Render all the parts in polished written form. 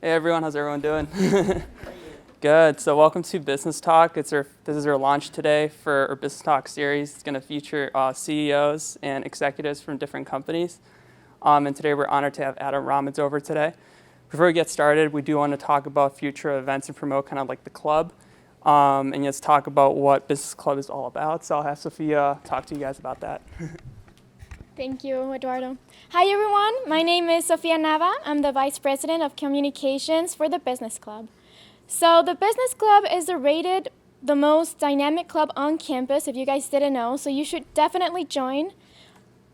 Hey everyone, how's everyone doing? Good. So welcome to Business Talk. This is our launch today for our Business Talk series. It's going to feature CEOs and executives from different companies. And today we're honored to have Adam Robbins over today. Before we get started, we do want to talk about future events and promote kind of like the club. And just talk about what Business Club is all about. So I'll have Sophia talk to you guys about that. Thank you, Eduardo. Hi, everyone. My name is Sofia Nava. I'm the Vice President of Communications for the Business Club. So the Business Club is rated the most dynamic club on campus, if you guys didn't know. So you should definitely join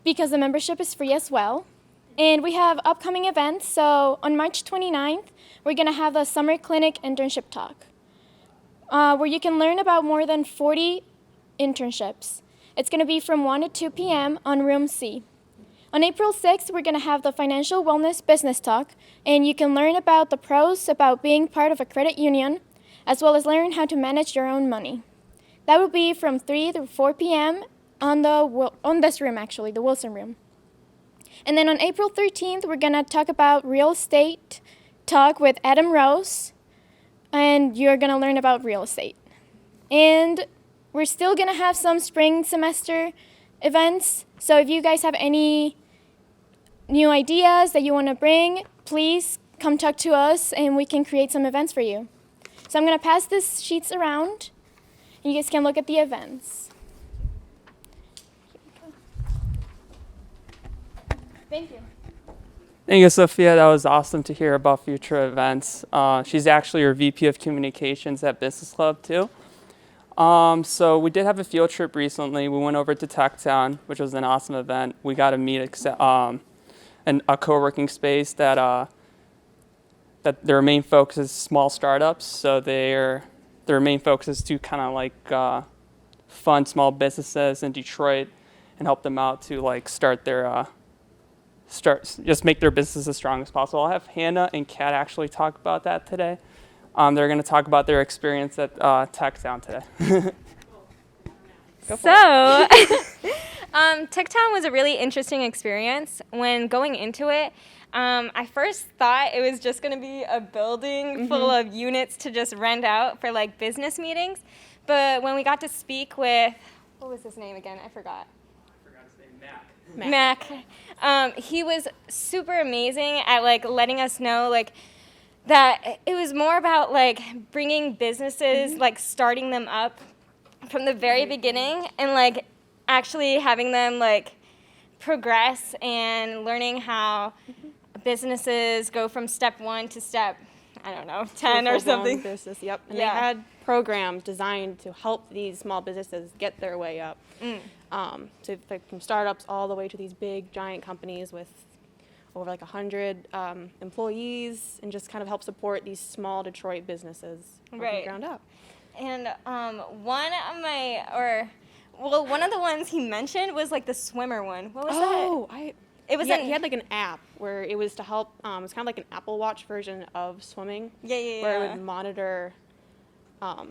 because the membership is free as well. And we have upcoming events. So on March 29th, we're going to have the Summer Clinic Internship Talk, where you can learn about more than 40 internships. It's going to be from 1 to 2 p.m. on Room C. On April 6th, we're going to have the Financial Wellness Business Talk, and you can learn about the pros about being part of a credit union, as well as learn how to manage your own money. That will be from 3 to 4 p.m. on this room, actually, the Wilson room. And then on April 13th, we're going to talk about real estate talk with Adam Rose, and you're going to learn about real estate. And we're still going to have some spring semester events, so if you guys have any new ideas that you want to bring, please come talk to us and we can create some events for you. So I'm going to pass these sheets around, and you guys can look at the events. Thank you. Thank you, Sophia. That was awesome to hear about future events. She's actually our VP of Communications at Business Club, too. So we did have a field trip recently. We went over to Techtown, which was an awesome event. We got to meet a co-working space that their main focus is small startups. So their main focus is to kind of like fund small businesses in Detroit and help them out to like just make their business as strong as possible. I'll have Hannah and Kat actually talk about that today. They're going to talk about their experience at Techtown today. Techtown was a really interesting experience. When going into it, I first thought it was just going to be a building full of units to just rent out for like business meetings. But when we got to speak with, what was his name again? I forgot. His name, Mac. He was super amazing at like letting us know like that it was more about like bringing businesses, like starting them up from the very beginning and like actually having them like progress and learning how businesses go from step 1 to step, I don't know, 10 or something. Business, yep. And they had programs designed to help these small businesses get their way up. So like from startups all the way to these big giant companies with over like 100 employees, and just kind of help support these small Detroit businesses from the ground up. And one of the ones he mentioned was like the swimmer one. What was that? He had like an app where it was to help. It was kind of like an Apple Watch version of swimming. Where it would monitor, I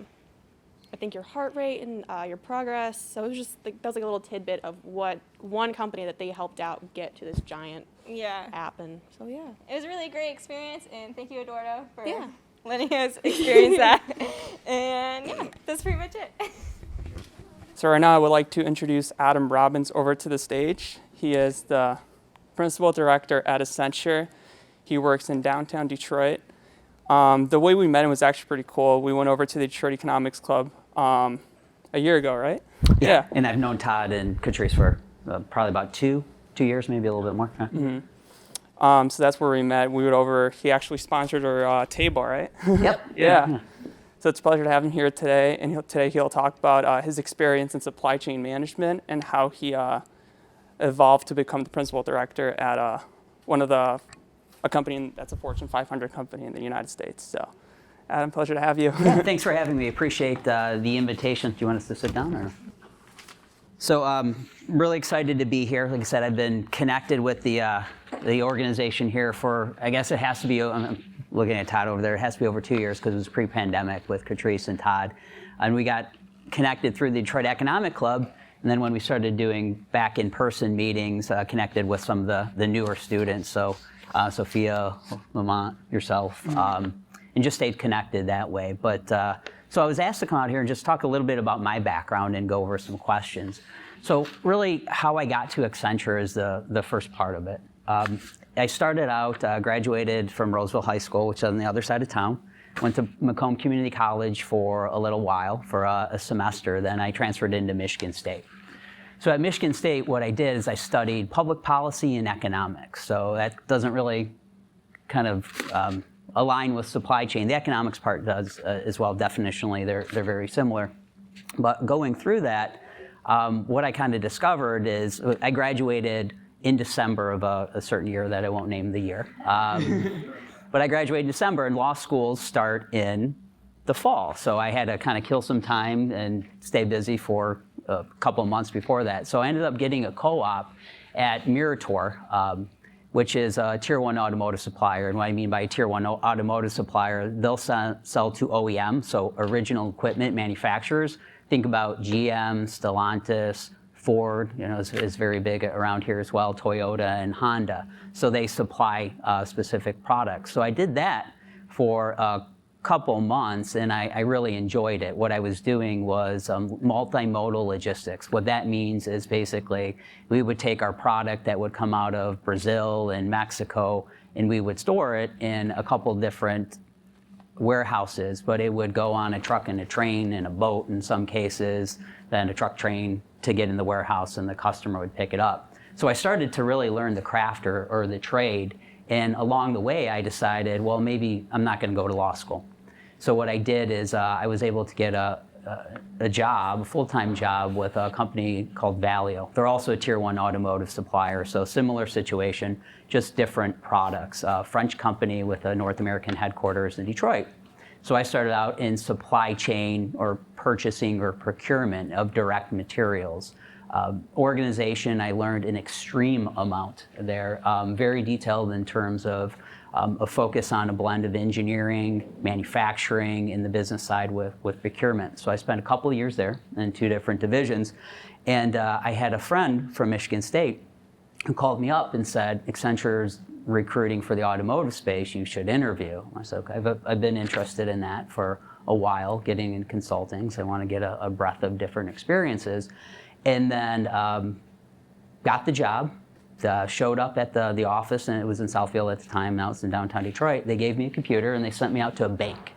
think your heart rate and your progress. So it was just like that was like a little tidbit of what one company that they helped out get to this giant app, and so it was a really great experience, and thank you, Eduardo, for letting us experience that. And that's pretty much it. So right now I would like to introduce Adam Robbins over to the stage. He is the Principal Director at Accenture. He works in downtown Detroit. The way we met him was actually pretty cool. We went over to the Detroit Economics Club a year ago, right? Yeah. And I've known Todd and Catrice for probably about two years, maybe a little bit more. So that's where we met. He actually sponsored our table, right? Yep. Yeah. So it's a pleasure to have him here today. And today he'll talk about his experience in supply chain management and how he evolved to become the principal director at a company that's a Fortune 500 company in the United States. So, Adam, pleasure to have you. Yeah, thanks for having me. Appreciate the invitation. Do you want us to sit down? Or? So, really excited to be here. Like I said, I've been connected with the organization here for, I guess it has to be, I'm looking at Todd over there, it has to be over 2 years because it was pre-pandemic with Catrice and Todd. And we got connected through the Detroit Economic Club. And then when we started doing back in-person meetings, connected with some of the newer students. So Sophia, Lamont, yourself, and just stayed connected that way. But so I was asked to come out here and just talk a little bit about my background and go over some questions. So really how I got to Accenture is the first part of it. I started out, graduated from Roseville High School, which is on the other side of town. Went to Macomb Community College for a little while, for a semester. Then I transferred into Michigan State. So at Michigan State, what I did is I studied public policy and economics. So that doesn't really kind of align with supply chain. The economics part does as well, definitionally. They're very similar. But going through that, what I kind of discovered is I graduated in December of a certain year that I won't name the year. But I graduated in December, and law schools start in the fall. So I had to kind of kill some time and stay busy for a couple of months before that. So I ended up getting a co-op at Mirator, which is a Tier 1 automotive supplier. And what I mean by a Tier 1 automotive supplier, they'll sell to OEM, so original equipment manufacturers. Think about GM, Stellantis, Ford, is very big around here as well, Toyota and Honda. So they supply specific products. So I did that for a couple months, and I really enjoyed it. What I was doing was multi-modal logistics. What that means is basically we would take our product that would come out of Brazil and Mexico, and we would store it in a couple different warehouses, but it would go on a truck and a train and a boat in some cases, then a truck train to get in the warehouse, and the customer would pick it up. So I started to really learn the craft or the trade, and along the way I decided, well, maybe I'm not going to go to law school. So what I did is I was able to get a job, a full-time job with a company called Valeo. They're also a Tier 1 automotive supplier, so similar situation, just different products. A French company with a North American headquarters in Detroit. So I started out in supply chain or purchasing or procurement of direct materials. Organization, I learned an extreme amount there, very detailed in terms of a focus on a blend of engineering, manufacturing, and the business side with procurement. So I spent a couple of years there in 2 different divisions. And I had a friend from Michigan State who called me up and said, Accenture's recruiting for the automotive space, you should interview. I said, okay, I've been interested in that for a while, getting in consulting, so I want to get a breadth of different experiences. And then got the job, showed up at the office, and it was in Southfield at the time, now it's in downtown Detroit. They gave me a computer and they sent me out to a bank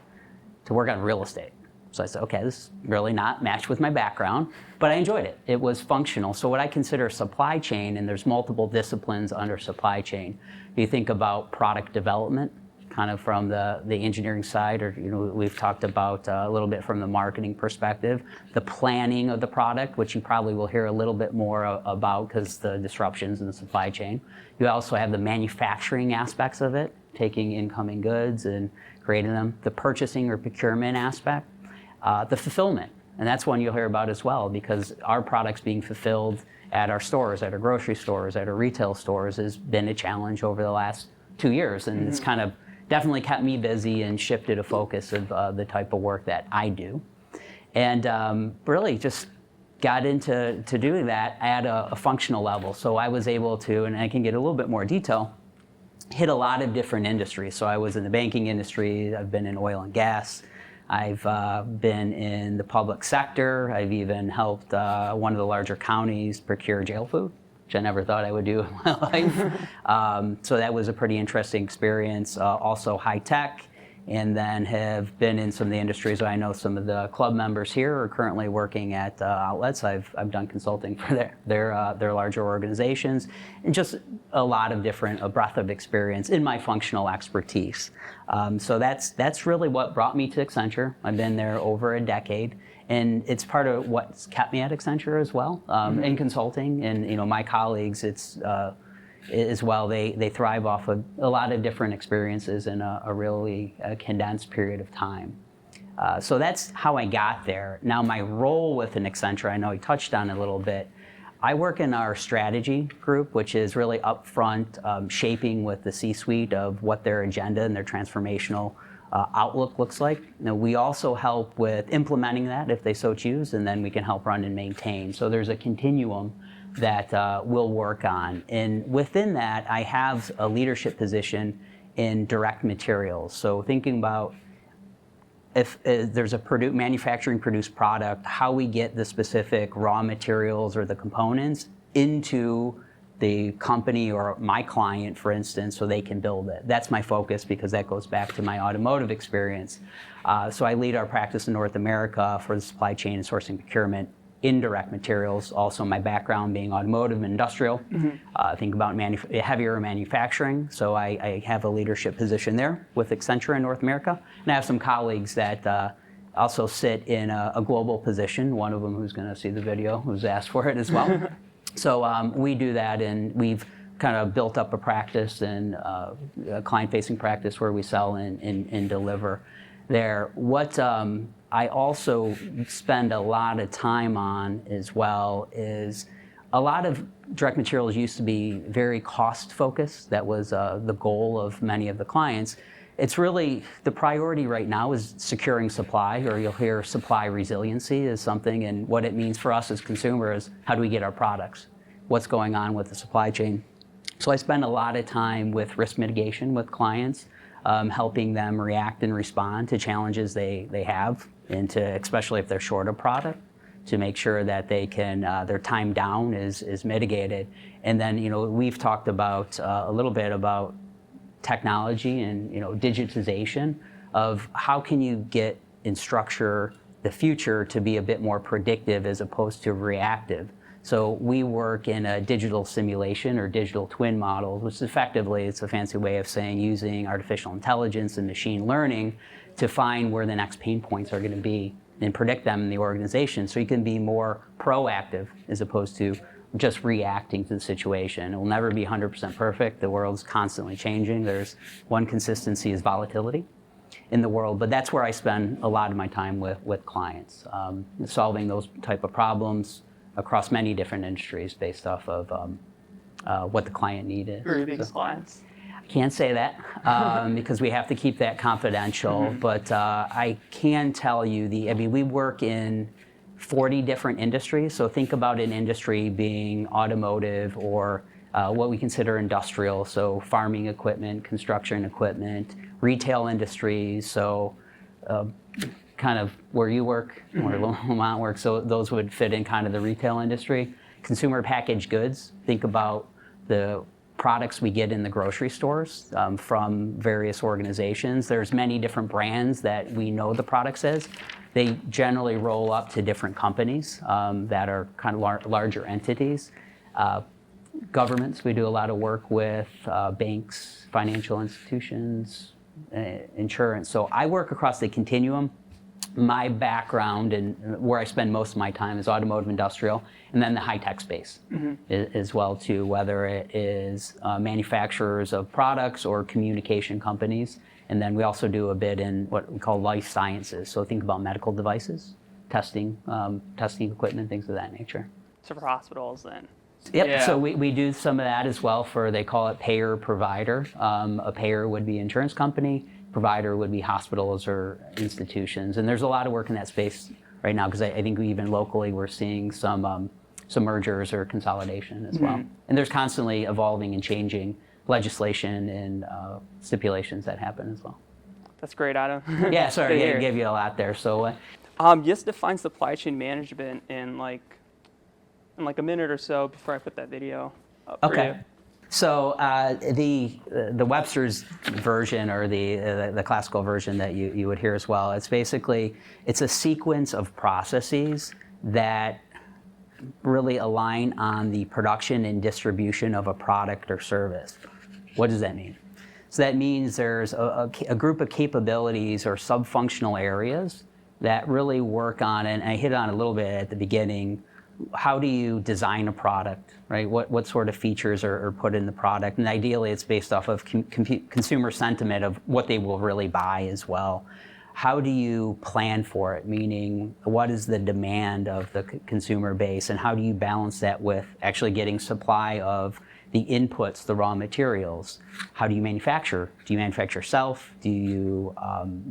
to work on real estate. So I said, okay, this is really not matched with my background, but I enjoyed it. It was functional. So what I consider supply chain, and there's multiple disciplines under supply chain. You think about product development, kind of from the engineering side, or we've talked about a little bit from the marketing perspective, the planning of the product, which you probably will hear a little bit more about because the disruptions in the supply chain. You also have the manufacturing aspects of it, taking incoming goods and creating them, the purchasing or procurement aspect, the fulfillment, and that's one you'll hear about as well, because our products being fulfilled at our stores, at our grocery stores, at our retail stores has been a challenge over the last 2 years, and it's kind of definitely kept me busy and shifted a focus of the type of work that I do. And really just got into doing that at a functional level. So I was able to, and I can get a little bit more detail, hit a lot of different industries. So I was in the banking industry, I've been in oil and gas, I've been in the public sector, I've even helped one of the larger counties procure jail food, which I never thought I would do in my life. So that was a pretty interesting experience. Also high tech, and then have been in some of the industries. I know some of the club members here are currently working at outlets. I've done consulting for their larger organizations, and just a lot of different, a breadth of experience in my functional expertise. So that's really what brought me to Accenture. I've been there over a decade. And it's part of what's kept me at Accenture as well, in consulting. And my colleagues, it's as well. They thrive off of a lot of different experiences in a really condensed period of time. So that's how I got there. Now my role within Accenture, I know he touched on it a little bit. I work in our strategy group, which is really upfront shaping with the C-suite of what their agenda and their transformational outlook looks like. Now, we also help with implementing that if they so choose, and then we can help run and maintain. So there's a continuum that we'll work on. And within that, I have a leadership position in direct materials. So thinking about if there's a manufacturing produced product, how we get the specific raw materials or the components into the company or my client, for instance, so they can build it. That's my focus because that goes back to my automotive experience. So I lead our practice in North America for the supply chain and sourcing procurement in direct materials. Also my background being automotive and industrial. Think about heavier manufacturing. So I have a leadership position there with Accenture in North America. And I have some colleagues that also sit in a global position. One of them who's going to see the video, who's asked for it as well. So we do that, and we've kind of built up a practice and a client-facing practice where we sell and deliver there. What I also spend a lot of time on as well is a lot of direct materials used to be very cost-focused. That was the goal of many of the clients. It's really, the priority right now is securing supply, or you'll hear supply resiliency is something, and what it means for us as consumers, how do we get our products? What's going on with the supply chain? So I spend a lot of time with risk mitigation with clients, helping them react and respond to challenges they have, and to, especially if they're short of product, to make sure that they can, their time down is mitigated. And then, we've talked about a little bit about technology and digitization of how can you get and structure the future to be a bit more predictive as opposed to reactive. So we work in a digital simulation or digital twin model, which effectively, it's a fancy way of saying using artificial intelligence and machine learning to find where the next pain points are going to be and predict them in the organization, so you can be more proactive as opposed to just reacting to the situation. It will never be 100% perfect. The world's constantly changing. There's one consistency is volatility in the world, but that's where I spend a lot of my time with clients, solving those type of problems across many different industries based off of what the client needed. Your biggest clients? I can't say that because we have to keep that confidential, but I can tell you we work in 40 different industries. So think about an industry being automotive or what we consider industrial, so farming equipment, construction equipment, retail industries, so kind of where you work, where Lamont works, so those would fit in kind of the retail industry. Consumer packaged goods, think about the products we get in the grocery stores from various organizations. There's many different brands that we know the products as. They generally roll up to different companies that are kind of larger entities. Governments, we do a lot of work with banks, financial institutions, insurance. So I work across the continuum. My background and where I spend most of my time is automotive, industrial, and then the high-tech space as well too, whether it is manufacturers of products or communication companies. And then we also do a bit in what we call life sciences. So think about medical devices, testing equipment, things of that nature. So for hospitals then? Yep, Yeah. So we do some of that as well for, they call it payer-provider. A payer would be insurance company, provider would be hospitals or institutions. And there's a lot of work in that space right now because I think even locally we're seeing some mergers or consolidation as well. And there's constantly evolving and changing legislation and stipulations that happen as well. That's great, Adam. Yeah, sorry, Good to I hear. gave you a lot there. So, Just define supply chain management in like a minute or so before I put that video up for you. So the Webster's version, or the classical version that you would hear as well, it's a sequence of processes that really align on the production and distribution of a product or service. What does that mean? So that means there's a group of capabilities or sub-functional areas that really work on, and I hit on a little bit at the beginning, how do you design a product, right? What sort of features are put in the product? And ideally, it's based off of consumer sentiment of what they will really buy as well. How do you plan for it? Meaning, what is the demand of the consumer base, and how do you balance that with actually getting supply of the inputs, the raw materials. How do you manufacture? Do you manufacture yourself? Do you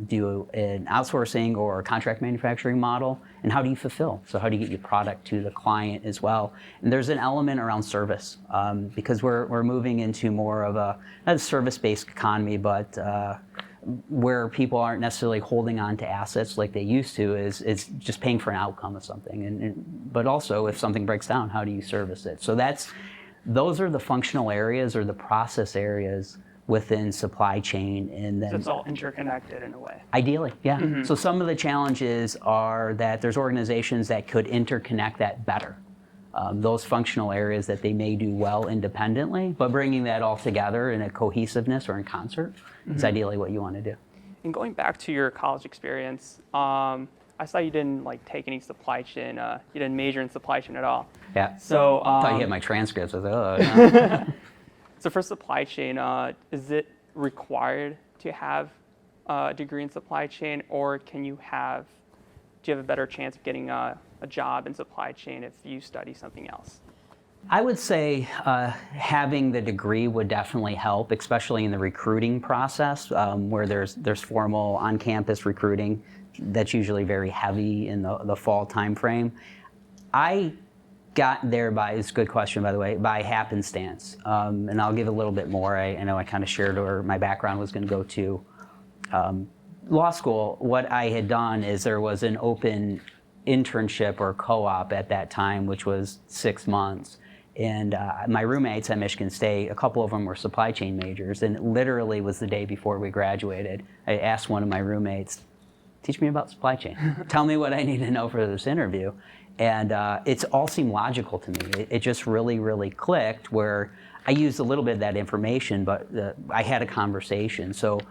do an outsourcing or a contract manufacturing model? And how do you fulfill? So how do you get your product to the client as well? And there's an element around service because we're moving into more of a, not a service-based economy, but where people aren't necessarily holding on to assets like they used to, is just paying for an outcome of something. But also, if something breaks down, how do you service it? So those are the functional areas or the process areas within supply chain. And then So it's all interconnected in a way. ideally, yeah. So some of the challenges are that there's organizations that could interconnect that better. Those functional areas that they may do well independently, but bringing that all together in a cohesiveness or in concert is ideally what you want to do. And going back to your college experience, I saw you didn't take any supply chain. You didn't major in supply chain at all. Yeah. So I thought you had my transcripts. I was like, oh, no. So for supply chain, is it required to have a degree in supply chain, or do you have a better chance of getting a job in supply chain if you study something else? I would say having the degree would definitely help, especially in the recruiting process, where there's formal on-campus recruiting. That's usually very heavy in the fall time frame. I got there it's a good question, by the way, by happenstance. And I'll give a little bit more. I know I kind of shared where my background was going to go to. Law school, what I had done is there was an open internship or co-op at that time, which was 6 months. And my roommates at Michigan State, a couple of them were supply chain majors, and it literally was the day before we graduated. I asked one of my roommates, teach me about supply chain. Tell me what I need to know for this interview. And it all seemed logical to me. It just really, really clicked, where I used a little bit of that information, but I had a conversation. So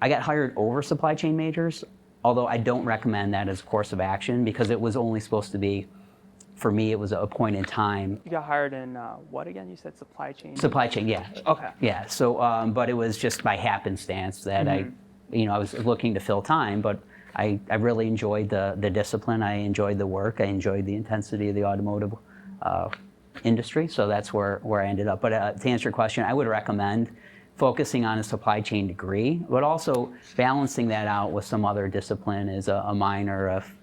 I got hired over supply chain majors, although I don't recommend that as a course of action, because it was only supposed to be, for me, it was a point in time. You got hired in what again? You said supply chain? Supply chain, yeah. Okay. Yeah, so, but it was just by happenstance that I was looking to fill time, but I really enjoyed the discipline. I enjoyed the work. I enjoyed the intensity of the automotive industry, so that's where I ended up. But to answer your question, I would recommend focusing on a supply chain degree, but also balancing that out with some other discipline as a minor if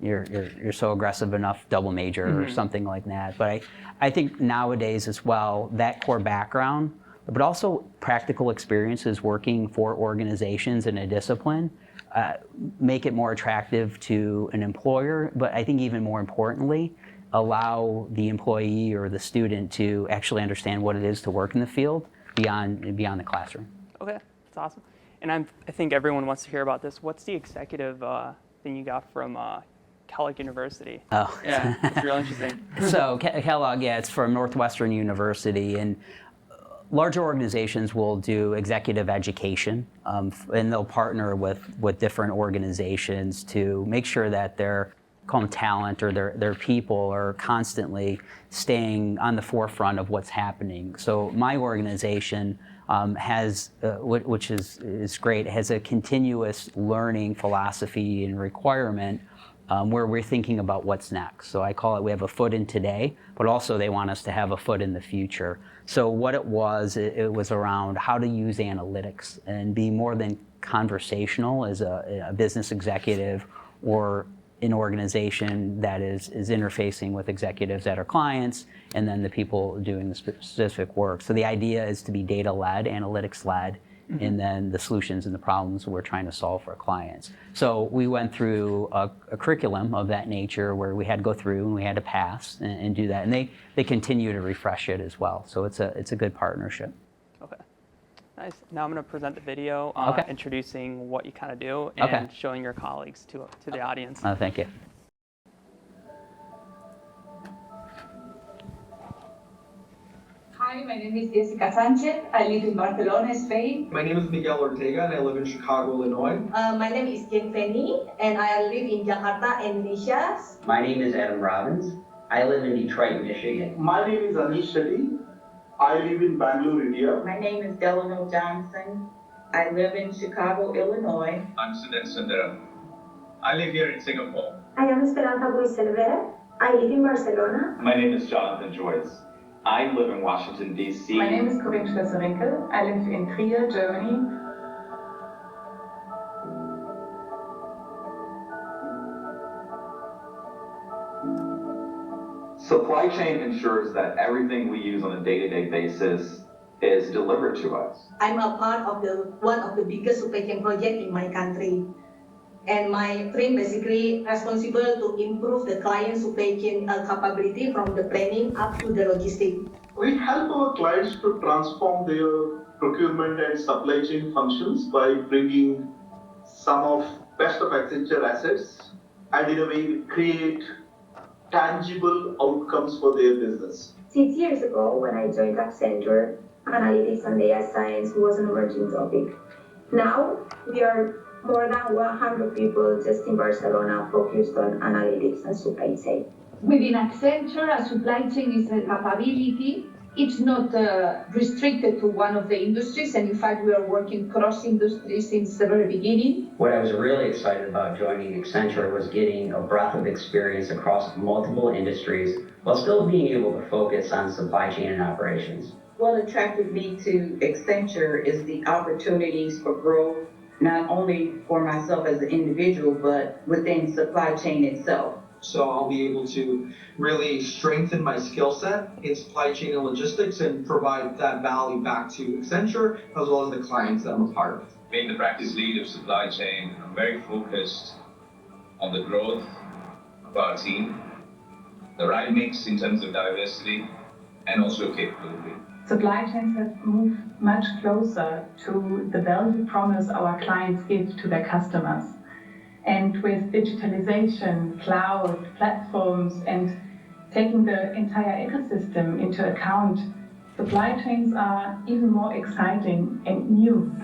you're so aggressive enough, double major or something like that. But I think nowadays as well, that core background, but also practical experiences working for organizations in a discipline, make it more attractive to an employer, but I think even more importantly, allow the employee or the student to actually understand what it is to work in the field beyond the classroom. Okay, that's awesome. And I think everyone wants to hear about this. What's the executive thing you got from Kellogg University? Oh. Yeah, it's real interesting. So Kellogg, yeah, it's from Northwestern University, and larger organizations will do executive education, and they'll partner with different organizations to make sure that their call them talent or their people are constantly staying on the forefront of what's happening. So my organization has, which is great, has a continuous learning philosophy and requirement where we're thinking about what's next. So I call it, we have a foot in today, but also they want us to have a foot in the future. So what it was around how to use analytics and be more than conversational as a business executive or an organization that is interfacing with executives that are clients and then the people doing the specific work. So the idea is to be data-led, analytics-led, and then the solutions and the problems we're trying to solve for our clients. So we went through a curriculum of that nature where we had to go through and we had to pass and do that. And they continue to refresh it as well. So it's a good partnership. Okay. Nice. Now I'm going to present the video introducing what you kind of do and showing your colleagues to the audience. Thank you. Hi, my name is Jessica Sanchez. I live in Barcelona, Spain. My name is Miguel Ortega and I live in Chicago, Illinois. My name is Jen Feni and I live in Jakarta, Indonesia. My name is Adam Robbins. I live in Detroit, Michigan. My name is Anish Shetty. I live in Bangalore, India. My name is Delano Johnson. I live in Chicago, Illinois. I'm Sunil Sundaram. I live here in Singapore. I am Esperanza Boiselver. I live in Barcelona. My name is Jonathan Joyce. I live in Washington, D.C. My name is Corinne Schlösser-Winkel. I live in Trier, Germany. Supply chain ensures that everything we use on a day-to-day basis is delivered to us. I'm a part of one of the biggest supply chain project in my country. And my team basically responsible to improve the client supply chain capability from the planning up to the logistics. We help our clients to transform their procurement and supply chain functions by bringing some of best of Accenture assets, and in a way we create tangible outcomes for their business. 6 years ago, when I joined Accenture, analytics and data science was an emerging topic. Now, we are more than 100 people just in Barcelona focused on analytics and supply chain. Within Accenture, a supply chain is a capability. It's not restricted to one of the industries, and in fact, we are working cross industries since the very beginning. What I was really excited about joining Accenture was getting a breadth of experience across multiple industries while still being able to focus on supply chain and operations. What attracted me to Accenture is the opportunities for growth, not only for myself as an individual, but within supply chain itself. So I'll be able to really strengthen my skill set in supply chain and logistics and provide that value back to Accenture as well as the clients that I'm a part of. Being the practice lead of supply chain, I'm very focused on the growth of our team, the right mix in terms of diversity, and also capability. Supply chains have moved much closer to the value promise our clients give to their customers. And with digitalization, cloud, platforms, and taking the entire ecosystem into account, supply chains are even more exciting and new.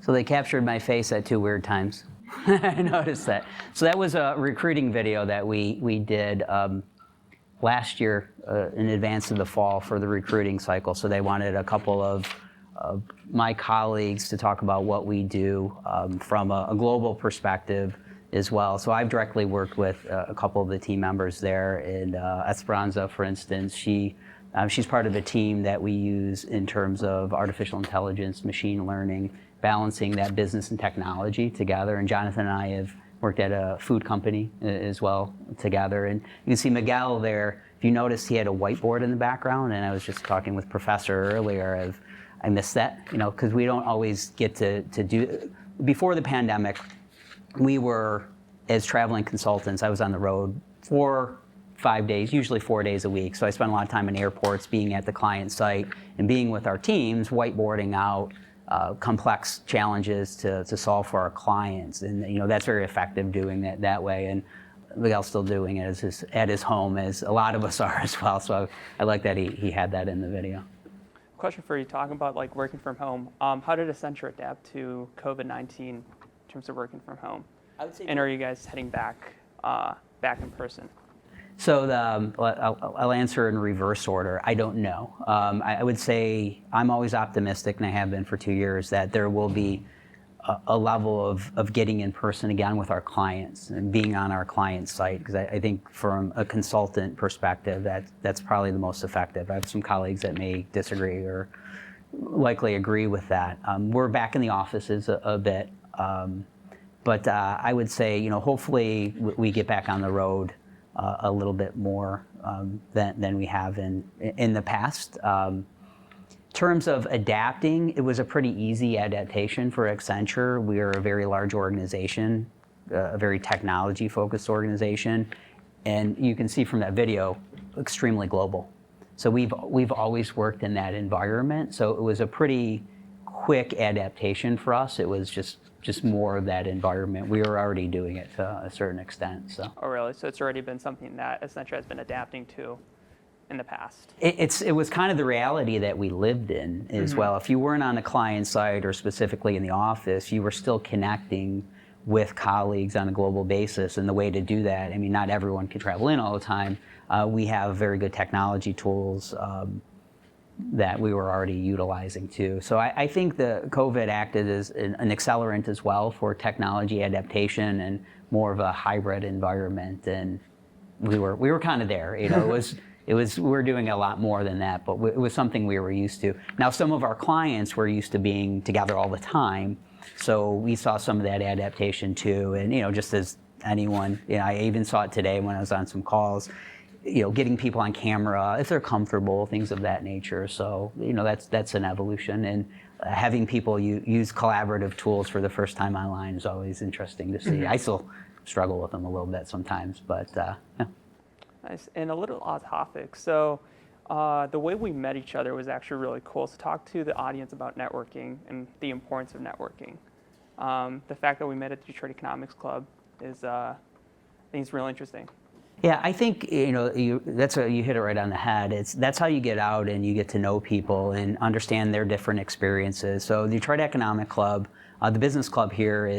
So they captured my face at 2 weird times. I noticed that. So that was a recruiting video that we did last year in advance of the fall for the recruiting cycle. So they wanted a couple of my colleagues to talk about what we do from a global perspective as well. So I've directly worked with a couple of the team members there. And Esperanza, for instance, she's part of a team that we use in terms of artificial intelligence, machine learning, balancing that business and technology together. And Jonathan and I have worked at a food company as well together. And you can see Miguel there. If you notice, he had a whiteboard in the background. And I was just talking with Professor earlier I missed that, because we don't always get to do. Before the pandemic, we were, as traveling consultants, I was on the road 4-5 days, usually 4 days a week. So I spent a lot of time in airports, being at the client site, and being with our teams, whiteboarding out complex challenges to solve for our clients. And that's very effective doing it that way. And Miguel's still doing it at his home, as a lot of us are as well. So I like that he had that in the video. Question for you, talking about like working from home. How did Accenture adapt to COVID-19 in terms of working from home? I would say, and are you guys heading back in person? So I'll answer in reverse order. I don't know. I would say I'm always optimistic, and I have been for 2 years, that there will be a level of getting in person again with our clients and being on our client site, because I think from a consultant perspective, that's probably the most effective. I have some colleagues that may disagree or likely agree with that. We're back in the offices a bit, but I would say, hopefully we get back on the road a little bit more than we have in the past. In terms of adapting, it was a pretty easy adaptation for Accenture. We are a very large organization, a very technology-focused organization, and you can see from that video, extremely global. So we've always worked in that environment. So it was a pretty quick adaptation for us. It was just more of that environment. We were already doing it to a certain extent. So. Oh, really? So it's already been something that Accenture has been adapting to in the past? It was kind of the reality that we lived in as well. If you weren't on the client side or specifically in the office, you were still connecting with colleagues on a global basis. And the way to do that, not everyone can travel in all the time. We have very good technology tools. that we were already utilizing too. So I think the COVID acted as an accelerant as well for technology adaptation and more of a hybrid environment. And we were kind of there. You know, we were doing a lot more than that, but it was something we were used to. Now, some of our clients were used to being together all the time, so we saw some of that adaptation too. And you know, just as anyone, you know, I even saw it today when I was on some calls. You know, getting people on camera if they're comfortable, things of that nature. So you know, that's an evolution, and having people use collaborative tools for the first time online is always interesting to see. I still struggle with them a little bit sometimes, but yeah. Nice. And a little odd topic. So the way we met each other was actually really cool. So talk to the audience about networking and the importance of networking. The fact that we met at the Detroit Economics Club is, I think it's really interesting. Yeah, I think you know you hit it right on the head. That's how you get out and you get to know people and understand their different experiences. So the Detroit Economic Club, the business club here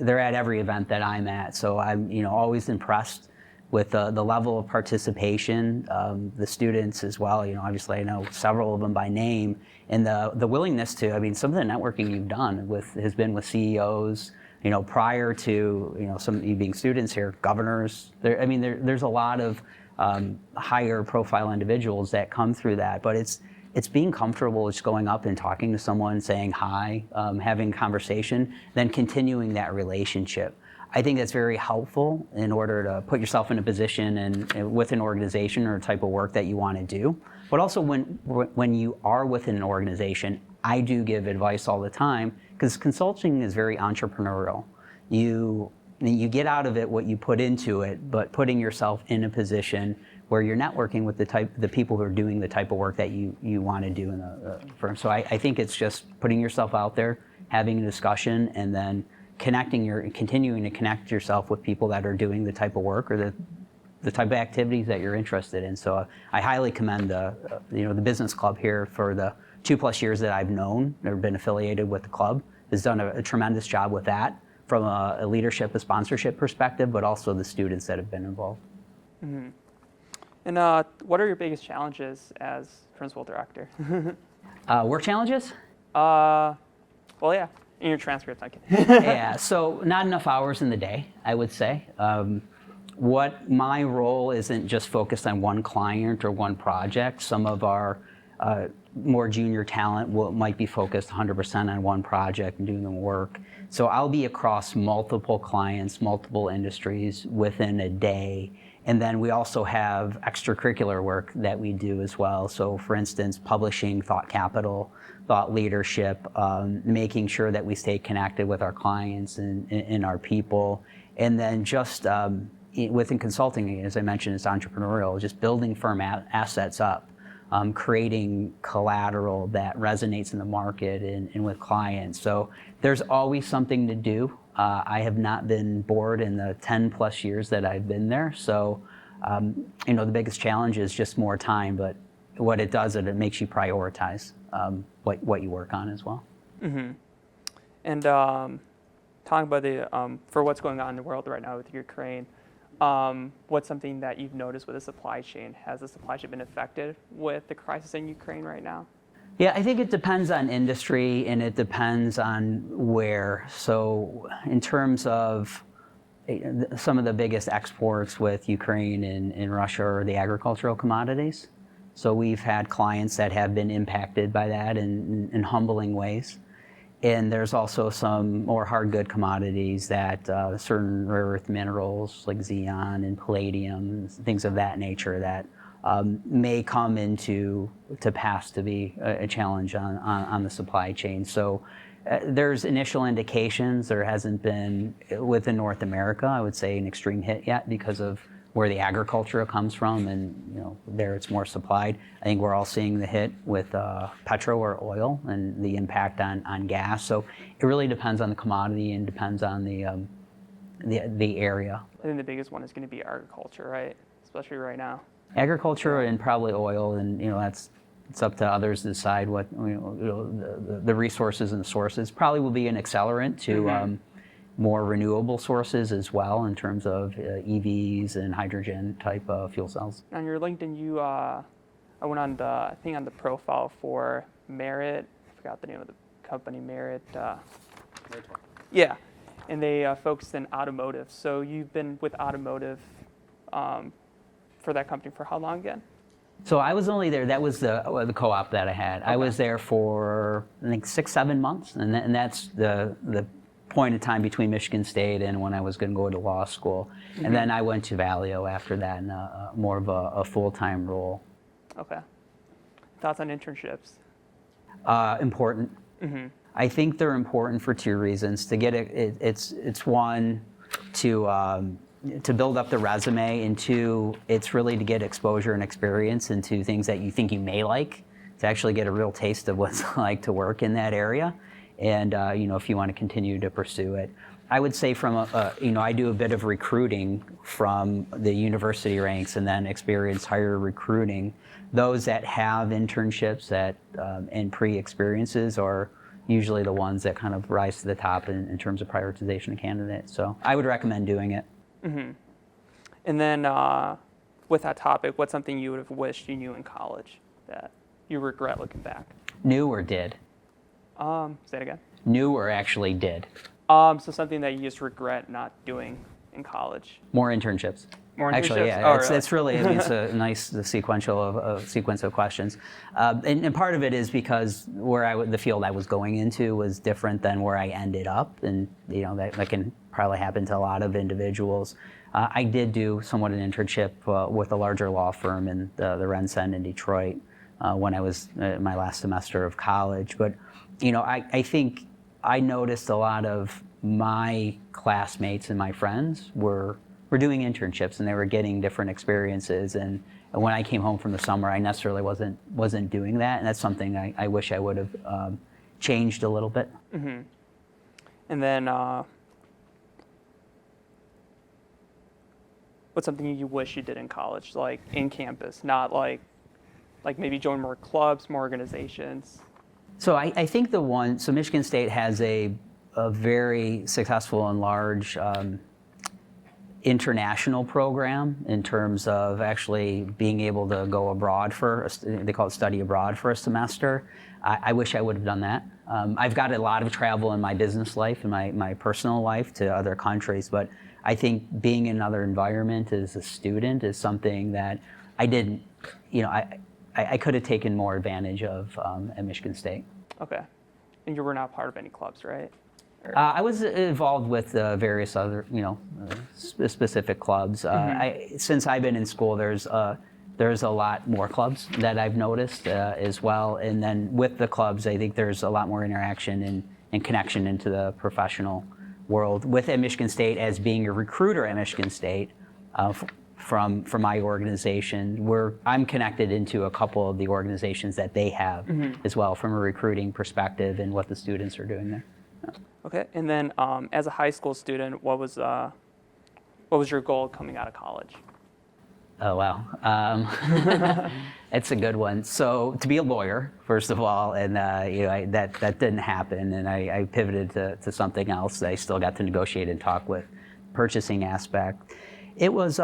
they're at every event that I'm at. So I'm always impressed with the level of participation, the students as well. You know, obviously I know several of them by name, and the willingness to. I mean, some of the networking you've done has been with CEOs. You know, prior to some of you being students here, governors. There's a lot of higher profile individuals that come through that, but it's being comfortable just going up and talking to someone, saying hi, having conversation, then continuing that relationship. I think that's very helpful in order to put yourself in a position and with an organization or a type of work that you want to do. But also when you are within an organization, I do give advice all the time because consulting is very entrepreneurial. You get out of it what you put into it, but putting yourself in a position where you're networking with the people who are doing the type of work that you want to do in the firm. So I think it's just putting yourself out there, having a discussion, and then continuing to connect yourself with people that are doing the type of work or the type of activities that you're interested in. So I highly commend the business club here for the 2+ years that I've known or been affiliated with the club. Has done a tremendous job with that from a leadership, a sponsorship perspective, but also the students that have been involved. Mm-hmm. And what are your biggest challenges as principal director? Work challenges? Well, yeah, in your transcript, I can. Yeah, so not enough hours in the day, I would say. What my role isn't just focused on one client or one project. Some of our more junior talent might be focused 100% on one project and doing the work. So I'll be across multiple clients, multiple industries within a day. And then we also have extracurricular work that we do as well. So for instance, publishing thought capital, thought leadership, making sure that we stay connected with our clients and our people. And then just within consulting, as I mentioned, it's entrepreneurial, just building firm assets up. Creating collateral that resonates in the market and with clients. So there's always something to do. I have not been bored in the 10+ years that I've been there. So, the biggest challenge is just more time, but what it does is it makes you prioritize what you work on as well. Mm-hmm. And talking about for what's going on in the world right now with Ukraine, what's something that you've noticed with the supply chain? Has the supply chain been affected with the crisis in Ukraine right now? Yeah, I think it depends on industry and it depends on where. So in terms of some of the biggest exports with Ukraine and Russia are the agricultural commodities. So we've had clients that have been impacted by that in humbling ways. And there's also some more hard good commodities that certain rare earth minerals like xenon and palladium, things of that nature that may come to pass to be a challenge on the supply chain. So there's initial indications. There hasn't been, within North America, I would say, an extreme hit yet because of where the agriculture comes from, and there it's more supplied. I think we're all seeing the hit with petro or oil and the impact on gas. So it really depends on the commodity and depends on the area. I think the biggest one is going to be agriculture, right? Especially right now. Agriculture and probably oil, and it's up to others to decide what the resources and the sources. Probably will be an accelerant to more renewable sources as well in terms of EVs and hydrogen type fuel cells. On your LinkedIn, you I went on the profile for Merit. I forgot the name of the company, Merit. Yeah, and they focused in automotive. So you've been with automotive for that company for how long again? So I was only there, that was the co-op that I had. Okay. I was there for, I think, 6-7 months, and that's the point in time between Michigan State and when I was going to go to law school. And then I went to Valio after that in more of a full-time role. Okay. Thoughts on internships? Important. I think they're important for two reasons. To get it's one, to build up the resume, and two, it's really to get exposure and experience into things that you think you may like, to actually get a real taste of what it's like to work in that area, and if you want to continue to pursue it. I would say from I do a bit of recruiting from the university ranks, and then experience higher recruiting. Those that have internships and pre-experiences are usually the ones that kind of rise to the top in terms of prioritization of candidates. So I would recommend doing it. And then with that topic, what's something you would have wished you knew in college that you regret looking back? Knew or did? Say it again. Knew or actually did? So something that you just regret not doing in college. More internships. More internships? Actually, yeah. It's really, it's a nice sequence of questions. And part of it is because the field I was going into was different than where I ended up. And, that can probably happen to a lot of individuals. I did do somewhat an internship with a larger law firm in the Rensen in Detroit when I was my last semester of college. But, I think I noticed a lot of my classmates and my friends were doing internships, and they were getting different experiences. And when I came home from the summer, I necessarily wasn't doing that, and that's something I wish I would have changed a little bit. And then, what's something you wish you did in college, like in campus, not like maybe join more clubs, more organizations? So I think so Michigan State has a very successful and large international program in terms of actually being able to go abroad they call it study abroad for a semester. I wish I would have done that. I've got a lot of travel in my business life and my personal life to other countries, but I think being in another environment as a student is something that I didn't, I could have taken more advantage of at Michigan State. Okay. And you were not part of any clubs, right? I was involved with various other, specific clubs. Since I've been in school, there's a lot more clubs that I've noticed as well. And then with the clubs, I think there's a lot more interaction and connection into the professional world. With at Michigan State, as being a recruiter at Michigan State, from my organization, I'm connected into a couple of the organizations that they have as well, from a recruiting perspective and what the students are doing there. Okay, and then as a high school student, what was your goal coming out of college? Oh, wow. It's a good one. So to be a lawyer, first of all, and that didn't happen, and I pivoted to something else. I still got to negotiate and talk with purchasing aspect. It was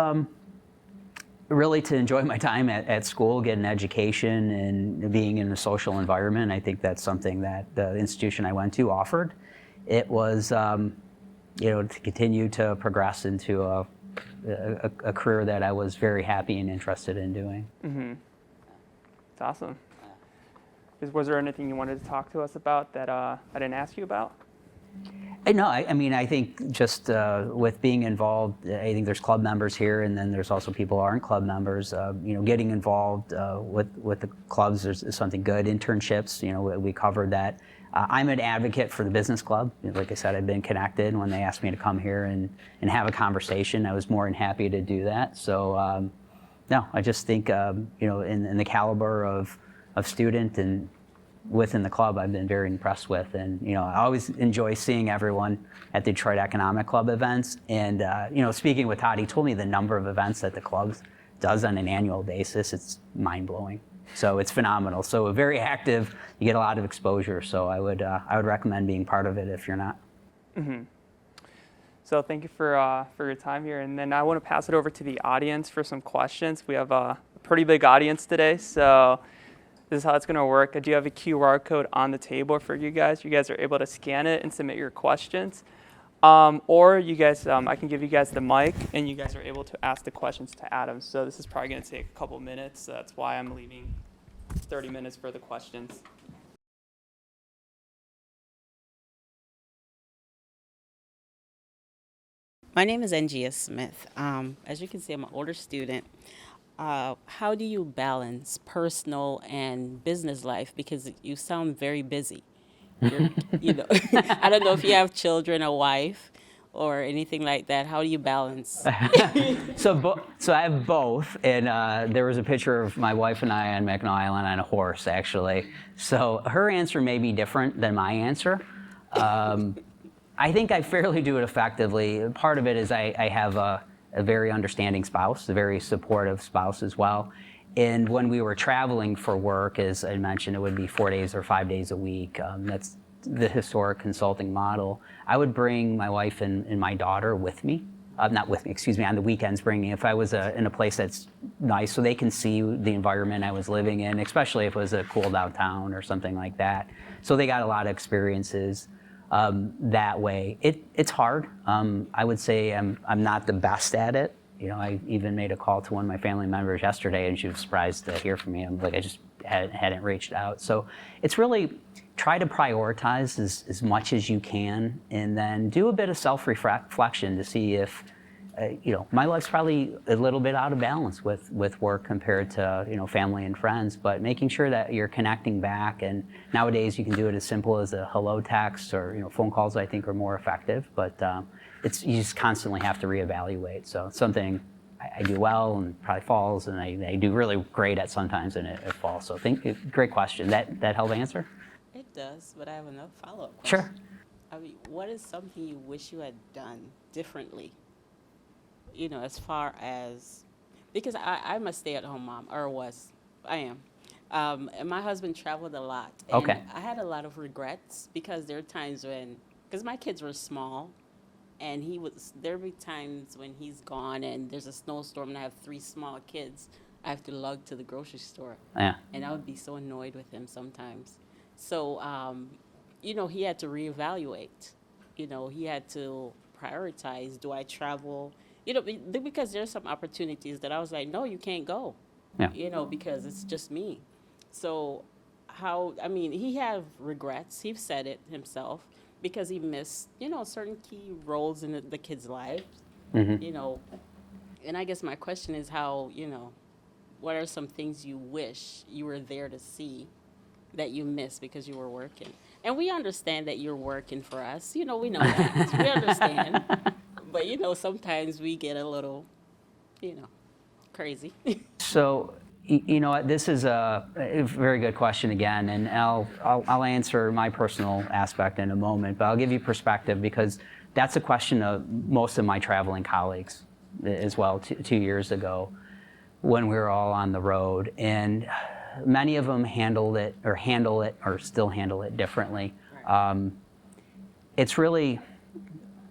really to enjoy my time at school, get an education, and being in a social environment. I think that's something that the institution I went to offered. It was, to continue to progress into a career that I was very happy and interested in doing. That's awesome. Was there anything you wanted to talk to us about that I didn't ask you about? No, I think just with being involved, I think there's club members here, and then there's also people who aren't club members. Getting involved with the clubs is something good. Internships, we covered that. I'm an advocate for the business club. Like I said, I've been connected. When they asked me to come here and have a conversation, I was more than happy to do that. So, no, I just think, in the caliber of student and within the club, I've been very impressed with. And, I always enjoy seeing everyone at the Detroit Economic Club events. And, speaking with Todd, he told me the number of events that the club does on an annual basis. It's mind-blowing. So it's phenomenal. So very active, you get a lot of exposure. So I would recommend being part of it if you're not. So thank you for your time here. And then I want to pass it over to the audience for some questions. We have a pretty big audience today, so this is how it's going to work. I do have a QR code on the table for you guys. You guys are able to scan it and submit your questions. Or you guys, I can give you guys the mic, and you guys are able to ask the questions to Adam. So this is probably going to take a couple minutes. So that's why I'm leaving 30 minutes for the questions. My name is Angia Smith. As you can see, I'm an older student. How do you balance personal and business life? Because you sound very busy. You know, I don't know if you have children, a wife, or anything like that. How do you balance? So I have both, and there was a picture of my wife and I on Mackinac Island on a horse, actually. So her answer may be different than my answer. I think I fairly do it effectively. Part of it is I have a very understanding spouse, a very supportive spouse as well. And when we were traveling for work, as I mentioned, it would be 4 days or 5 days a week. That's the historic consulting model. I would bring my wife and my daughter with me. Not with me, excuse me, on the weekends bringing, if I was in a place that's nice so they can see the environment I was living in, especially if it was a cool downtown or something like that. So they got a lot of experiences. That way. It's hard. I would say I'm not the best at it. You know, I even made a call to one of my family members yesterday, and she was surprised to hear from me. I'm like, I just hadn't reached out. So it's really try to prioritize as much as you can, and then do a bit of self-reflection to see if, you know, my life's probably a little bit out of balance with work compared to, you know, family and friends, but making sure that you're connecting back. And nowadays you can do it as simple as a hello text, or, you know, phone calls I think are more effective, but you just constantly have to reevaluate. So it's something I do well and probably falls, and I do really great at sometimes, and it falls. So great question. That help answer? It does, but I have another follow-up question. Sure. I mean, what is something you wish you had done differently? You know, as far as, because I'm a stay-at-home mom, or I am. And my husband traveled a lot. And Okay. I had a lot of regrets, because there are times when, because my kids were small, and there would be times when he's gone and there's a snowstorm and I have 3 small kids I have to lug to the grocery store. Yeah. And I would be so annoyed with him sometimes. So, you know, he had to reevaluate. You know, he had to prioritize, do I travel? You know, because there's some opportunities that I was like, no, you can't go. Yeah. You know, because it's just me. So he had regrets. He said it himself, because he missed, you know, certain key roles in the kids' lives. Mm-hmm. You know, and I guess my question is how, you know, what are some things you wish you were there to see that you missed because you were working? And we understand that you're working for us. You know, we know that. We understand. But, you know, sometimes we get a little, you know, crazy. So, you know, this is a very good question again, and I'll answer my personal aspect in a moment, but I'll give you perspective, because that's a question of most of my traveling colleagues as well 2 years ago when we were all on the road. And many of them handle it or still handle it differently. Right. It's really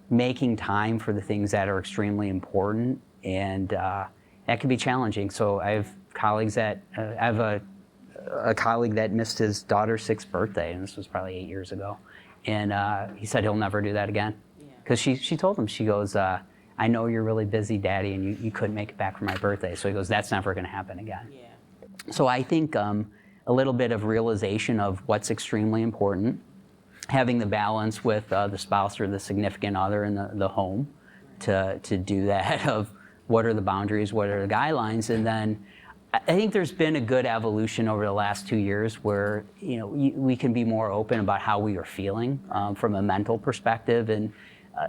making time for the things that are extremely important, and that can be challenging. So I have colleagues I have a colleague that missed his daughter's 6th birthday, and this was probably 8 years ago. And he said he'll never do that again. Because she told him, she goes, I know you're really busy, Daddy, and you couldn't make it back for my birthday. So he goes, that's never going to happen again. Yeah. So I think a little bit of realization of what's extremely important, having the balance with the spouse or the significant other in the home to do that, of what are the boundaries, what are the guidelines, and then I think there's been a good evolution over the last 2 years where, you know, we can be more open about how we are feeling from a mental perspective, and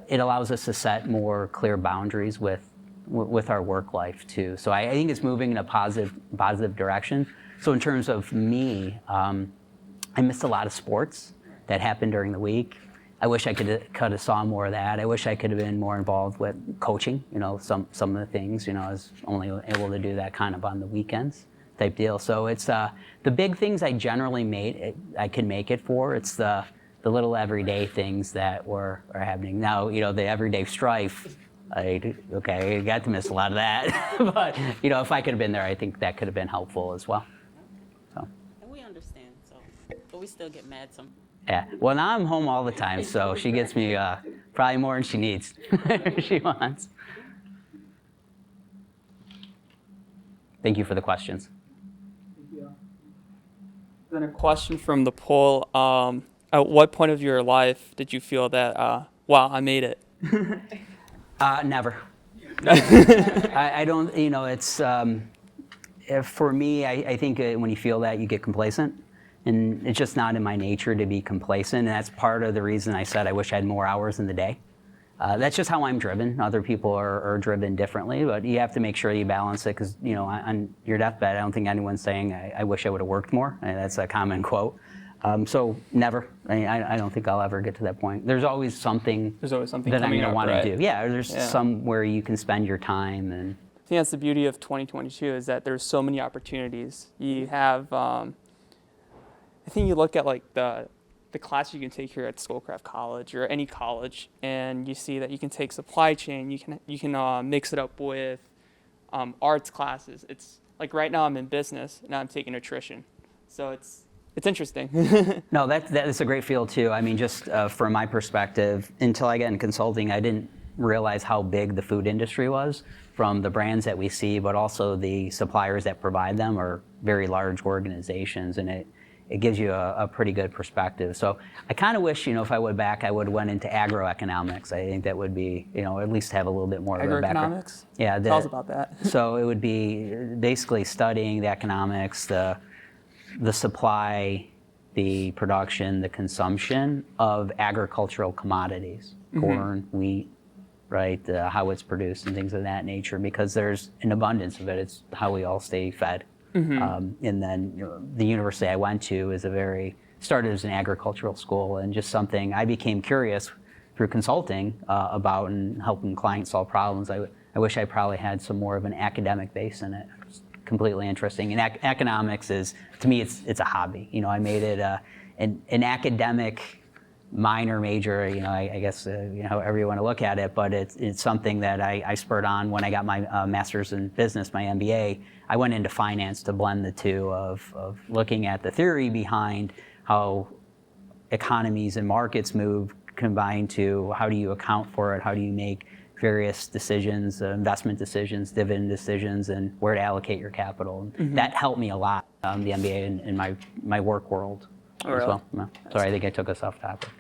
it allows us to set more clear boundaries with our work life too. So I think it's moving in a positive direction. So in terms of me, I missed a lot of sports that happened during the week. I wish I could have saw more of that. I wish I could have been more involved with coaching, you know, some of the things, you know, I was only able to do that kind of on the weekends type deal. So it's the big things I generally I can make it for. It's the little everyday things that are happening. Now, you know, the everyday strife Okay, I got to miss a lot of that. But, if I could have been there, I think that could have been helpful as well. So. And we understand, but we still get mad some. Yeah. Well, now I'm home all the time, so she gets me probably more than she needs, she wants. Thank you for the questions. Then a question from the poll. At what point of your life did you feel that, wow, I made it? Never. I don't, it's, for me, I think when you feel that, you get complacent. And it's just not in my nature to be complacent. And that's part of the reason I said I wish I had more hours in the day. That's just how I'm driven. Other people are driven differently, but you have to make sure you balance it because, on your deathbed, I don't think anyone's saying, I wish I would have worked more. That's a common quote. So never. I don't think I'll ever get to that point. There's always something that I'm going to want to do. Yeah, there's somewhere you can spend your time. And I think that's the beauty of 2022 is that there's so many opportunities. You have, I think you look at like the class you can take here at Schoolcraft College or any college, and you see that you can take supply chain. You can mix it up with arts classes. It's like right now I'm in business and I'm taking nutrition, so it's interesting. No, that's a great field too. I mean, just from my perspective, until I got in consulting, I didn't realize how big the food industry was. From the brands that we see, but also the suppliers that provide them are very large organizations, and it gives you a pretty good perspective. So I kind of wish, if I went back, I would have went into agroeconomics. I think that would be, at least have a little bit more of a background. Agroeconomics? Yeah. Tell us about that. So it would be basically studying the economics, the supply, the production, the consumption of agricultural commodities, corn, wheat, right, how it's produced and things of that nature, because there's an abundance of it. It's how we all stay fed. And then the university I went to started as an agricultural school, and just something I became curious through consulting about and helping clients solve problems. I wish I probably had some more of an academic base in it. It's completely interesting. And economics is, to me, it's a hobby. I made it an academic minor, major, I guess, however you want to look at it, but it's something that I spurred on when I got my master's in business, my MBA. I went into finance to blend the two of looking at the theory behind how economies and markets move, combined to how do you account for it, how do you make various decisions, investment decisions, dividend decisions, and where to allocate your capital. That helped me a lot, the MBA in my work world as well. No, sorry, I think I took us off topic.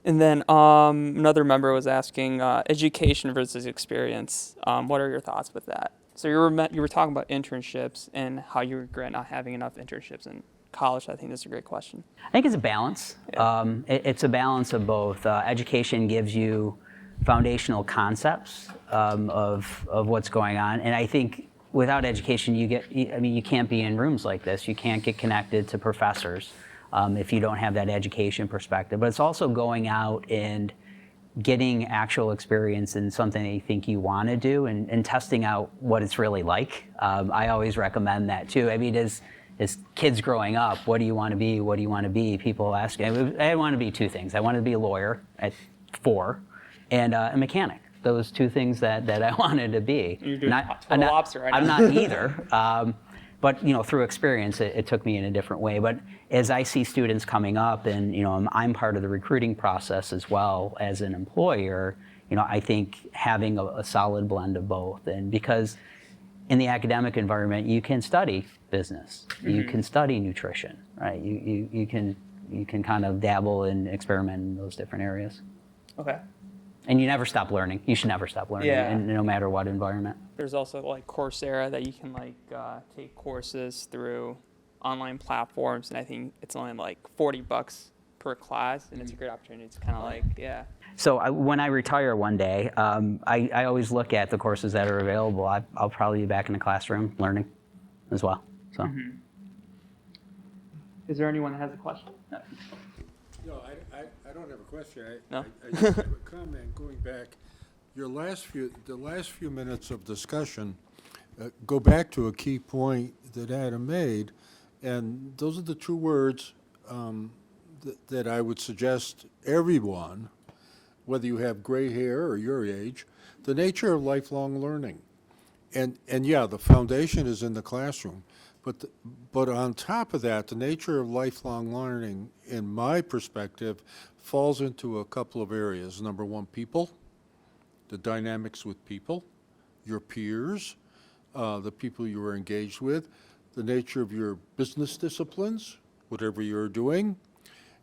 And then another member was asking education versus experience. What are your thoughts with that? So you were talking about internships and how you regret not having enough internships in college. I think that's a great question. I think it's a balance. Yeah. It's a balance of both. Education gives you foundational concepts of what's going on, and I think without education, you can't be in rooms like this. You can't get connected to professors if you don't have that education perspective. But it's also going out and getting actual experience in something that you think you want to do and testing out what it's really like. I always recommend that too. I mean, as kids growing up, what do you want to be? What do you want to be? People ask, I want to be two things. I wanted to be a lawyer at 4 and a mechanic. Those two things that I wanted to be. You're doing total opposite right now. I'm not either. But through experience, it took me in a different way. But as I see students coming up, and I'm part of the recruiting process as well as an employer, I think having a solid blend of both. And because in the academic environment, you can study business, you can study nutrition, right? You can kind of dabble and experiment in those different areas. Okay. And you never stop learning. You should never stop learning, and no matter what environment. There's also like Coursera that you can take courses through online platforms, and I think it's only like $40 per class, and it's a great opportunity. It's kind of So when I retire one day, I always look at the courses that are available. I'll probably be back in the classroom learning as well. So. Is there anyone that has a question? No, I don't have a question. No? I just have a comment going back. The last few minutes of discussion go back to a key point that Adam made, and those are the two words that I would suggest everyone whether you have gray hair or your age, the nature of lifelong learning. And yeah, the foundation is in the classroom, but on top of that, the nature of lifelong learning, in my perspective, falls into a couple of areas. Number one, people, the dynamics with people, your peers, the people you are engaged with, the nature of your business disciplines, whatever you're doing,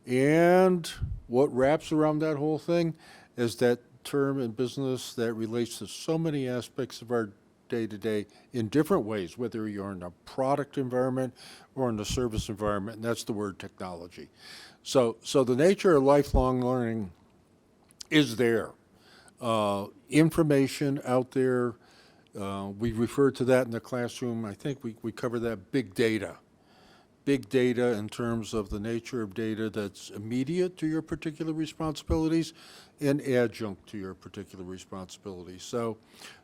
and what wraps around that whole thing is that term in business that relates to so many aspects of our day-to-day in different ways, whether you're in a product environment or in a service environment, and that's the word technology. So the nature of lifelong learning is there. Information out there, we refer to that in the classroom. I think we cover that big data. Big data in terms of the nature of data that's immediate to your particular responsibilities and adjunct to your particular responsibilities. So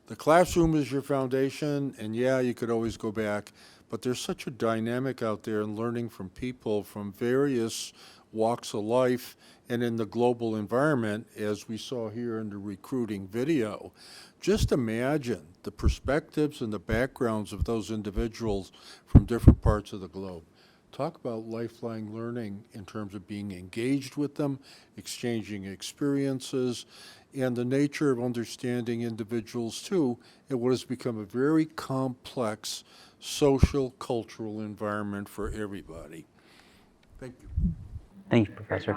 the classroom is your foundation, and yeah, you could always go back, but there's such a dynamic out there in learning from people from various walks of life and in the global environment, as we saw here in the recruiting video. Just imagine the perspectives and the backgrounds of those individuals from different parts of the globe. Talk about lifelong learning in terms of being engaged with them, exchanging experiences, and the nature of understanding individuals too in what has become a very complex social, cultural environment for everybody. Thank you. Thank you, Professor.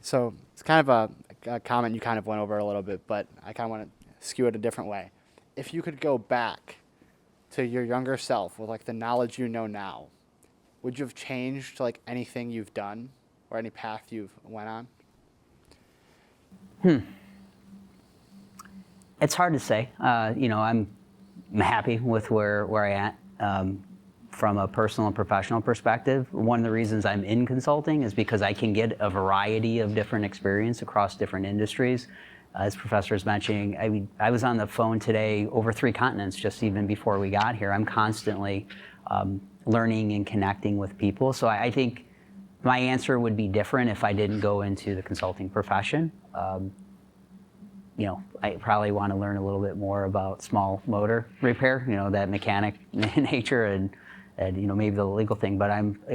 So it's kind of a comment you kind of went over a little bit, but I kind of want to skew it a different way. If you could go back to your younger self with like the knowledge you know now, would you have changed like anything you've done or any path you've went on? It's hard to say. I'm happy with where I am from a personal and professional perspective. One of the reasons I'm in consulting is because I can get a variety of different experience across different industries. As Professor is mentioning, I was on the phone today over 3 continents just even before we got here. I'm constantly learning and connecting with people. So I think my answer would be different if I didn't go into the consulting profession. I probably want to learn a little bit more about small motor repair, that mechanic nature and maybe the legal thing. But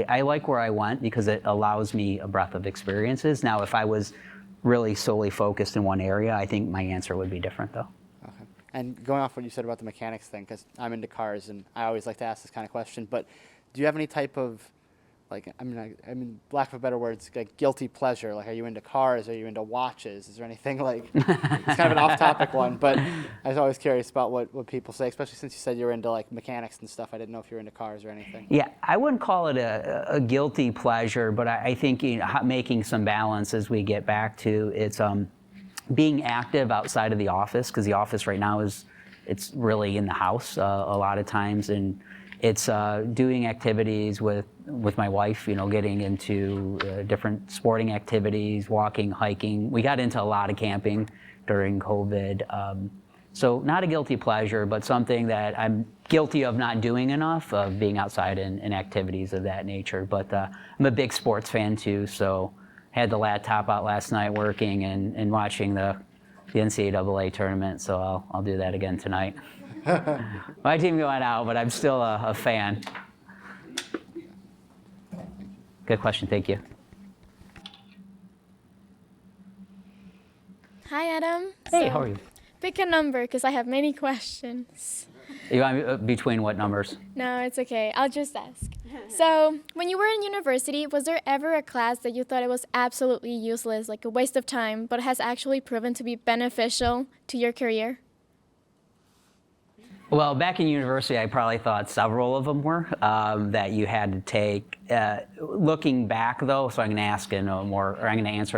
I like where I went because it allows me a breadth of experiences. Now, if I was really solely focused in one area, I think my answer would be different, though. Okay. And going off what you said about the mechanics thing, because I'm into cars and I always like to ask this kind of question, but do you have any type of, lack of a better words, like guilty pleasure? Like, are you into cars? Are you into watches? Is there anything like, it's kind of an off-topic one, but I was always curious about what people say, especially since you said you're into like mechanics and stuff. I didn't know if you were into cars or anything. Yeah, I wouldn't call it a guilty pleasure, but I think making some balance as we get back to it's being active outside of the office, because the office right now it's really in the house a lot of times, and it's doing activities with my wife, getting into different sporting activities, walking, hiking. We got into a lot of camping during COVID. So not a guilty pleasure, but something that I'm guilty of not doing enough, of being outside in activities of that nature. But I'm a big sports fan too, so had the laptop out last night working and watching the NCAA tournament, so I'll do that again tonight. My team going out, but I'm still a fan. Good question, thank you. Hi, Adam. Hey, how are you? Pick a number, because I have many questions. You want between what numbers? No, it's okay. I'll just ask. So, when you were in university, was there ever a class that you thought it was absolutely useless, like a waste of time, but has actually proven to be beneficial to your career? Well, back in university, I probably thought several of them were that you had to take. Looking back, though, so I'm going to answer in a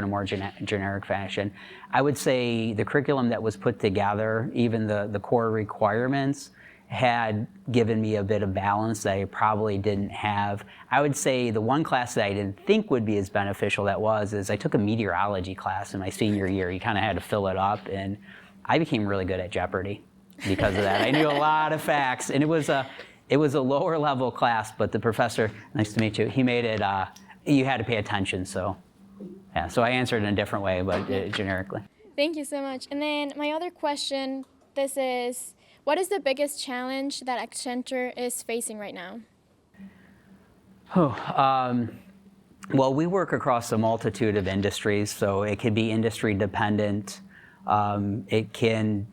more generic fashion. I would say the curriculum that was put together, even the core requirements, had given me a bit of balance that I probably didn't have. I would say the one class that I didn't think would be as beneficial is I took a meteorology class in my senior year. You kind of had to fill it up, and I became really good at Jeopardy. because of that. I knew a lot of facts, and it was a lower level class, but the professor, nice to meet you, he made it, you had to pay attention, so yeah. So I answered in a different way, but generically. Thank you so much. And then my other question, this is, what is the biggest challenge that Accenture is facing right now? Well, we work across a multitude of industries, so it could be industry dependent. It can,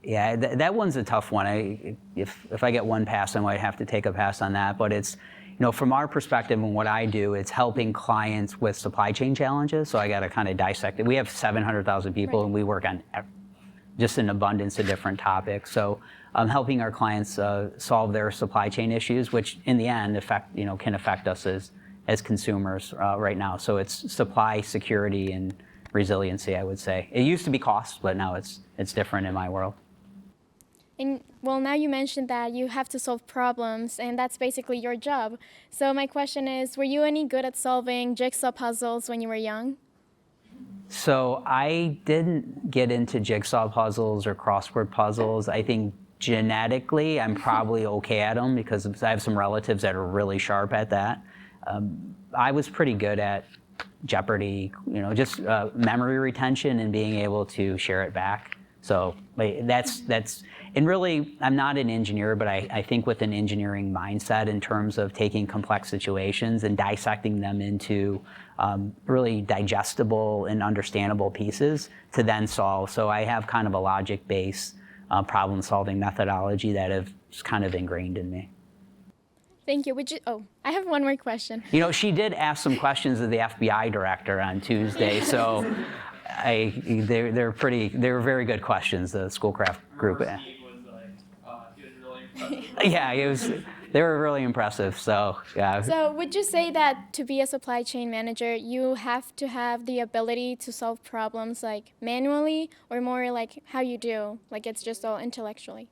yeah, that one's a tough one. If I get one pass, I might have to take a pass on that. But it's, from our perspective and what I do, it's helping clients with supply chain challenges. So I got to kind of dissect it. We have 700,000 people, right, and we work on just an abundance of different topics. So helping our clients solve their supply chain issues, which in the end can affect us as consumers right now. So it's supply security and resiliency, I would say. It used to be cost, but now it's different in my world. And well, now you mentioned that you have to solve problems, and that's basically your job. So my question is, were you any good at solving jigsaw puzzles when you were young? So I didn't get into jigsaw puzzles or crossword puzzles. I think genetically I'm probably okay at them because I have some relatives that are really sharp at that. I was pretty good at Jeopardy, just memory retention and being able to share it back. So that's, and really, I'm not an engineer, but I think with an engineering mindset in terms of taking complex situations and dissecting them into really digestible and understandable pieces to then solve. So I have kind of a logic-based problem-solving methodology that is kind of ingrained in me. Thank you. I have one more question. She did ask some questions of the FBI director on Tuesday, so they were very good questions, the Schoolcraft group. Yeah, they were really impressive, so yeah. So would you say that to be a supply chain manager, you have to have the ability to solve problems like manually or more like how you do, like it's just all intellectually?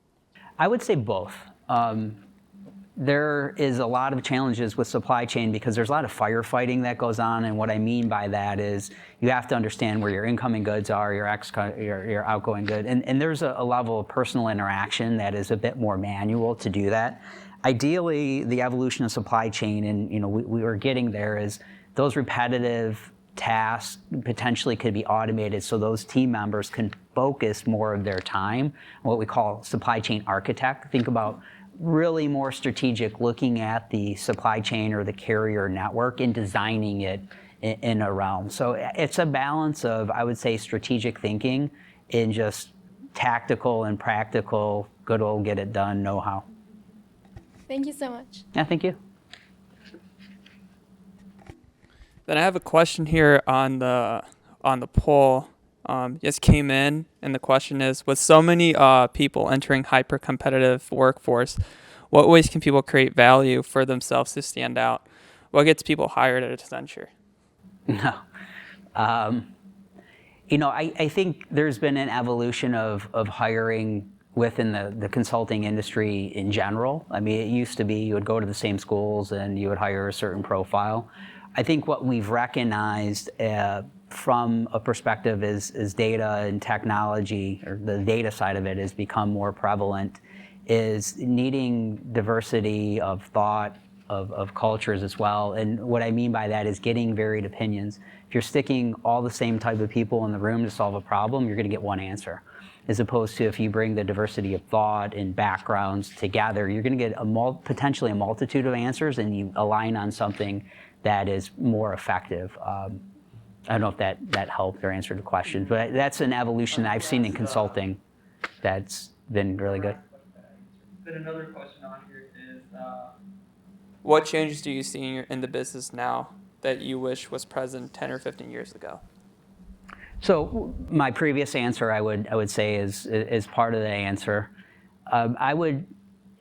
I would say both. There is a lot of challenges with supply chain because there's a lot of firefighting that goes on, and what I mean by that is you have to understand where your incoming goods are, your outgoing good, and there's a level of personal interaction that is a bit more manual to do that. Ideally, the evolution of supply chain, and we were getting there, is those repetitive tasks potentially could be automated so those team members can focus more of their time on what we call supply chain architect. Think about really more strategic, looking at the supply chain or the carrier network and designing it in a realm. So it's a balance of, I would say, strategic thinking and just tactical and practical, good old get it done know-how. Thank you so much. Yeah, thank you. Then I have a question here on the poll. Just came in, and the question is, with so many people entering hyper-competitive workforce, what ways can people create value for themselves to stand out? What gets people hired at Accenture? No. I think there's been an evolution of hiring within the consulting industry in general. I mean, it used to be you would go to the same schools and you would hire a certain profile. I think what we've recognized from a perspective is data and technology, or the data side of it has become more prevalent, is needing diversity of thought, of cultures as well. And what I mean by that is getting varied opinions. If you're sticking all the same type of people in the room to solve a problem, you're gonna get one answer. As opposed to if you bring the diversity of thought and backgrounds together, you're gonna get potentially a multitude of answers, and you align on something that is more effective. I don't know if that helped or answered the question, but that's an evolution that I've seen in consulting that's been really good. Then another question on here is, what changes do you see in the business now that you wish was present 10 or 15 years ago? So my previous answer, I would say is part of the answer. And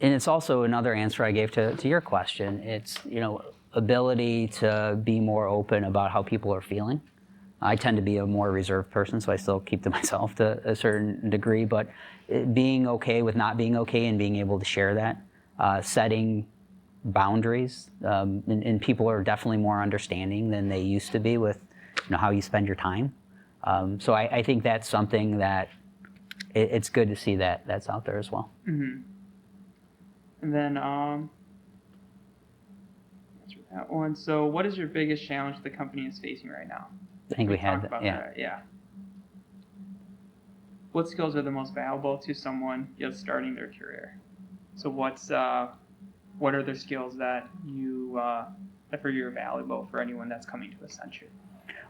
it's also another answer I gave to your question. It's ability to be more open about how people are feeling. I tend to be a more reserved person, so I still keep to myself to a certain degree, but being okay with not being okay and being able to share that, setting boundaries, and people are definitely more understanding than they used to be with how you spend your time. So I think that's something that it's good to see that that's out there as well. Mm-hmm. And then, that one. So what is your biggest challenge the company is facing right now? I think we had talked that, about yeah. that, yeah. What skills are the most valuable to someone just starting their career? So what are the skills that that for you are valuable for anyone that's coming to Accenture?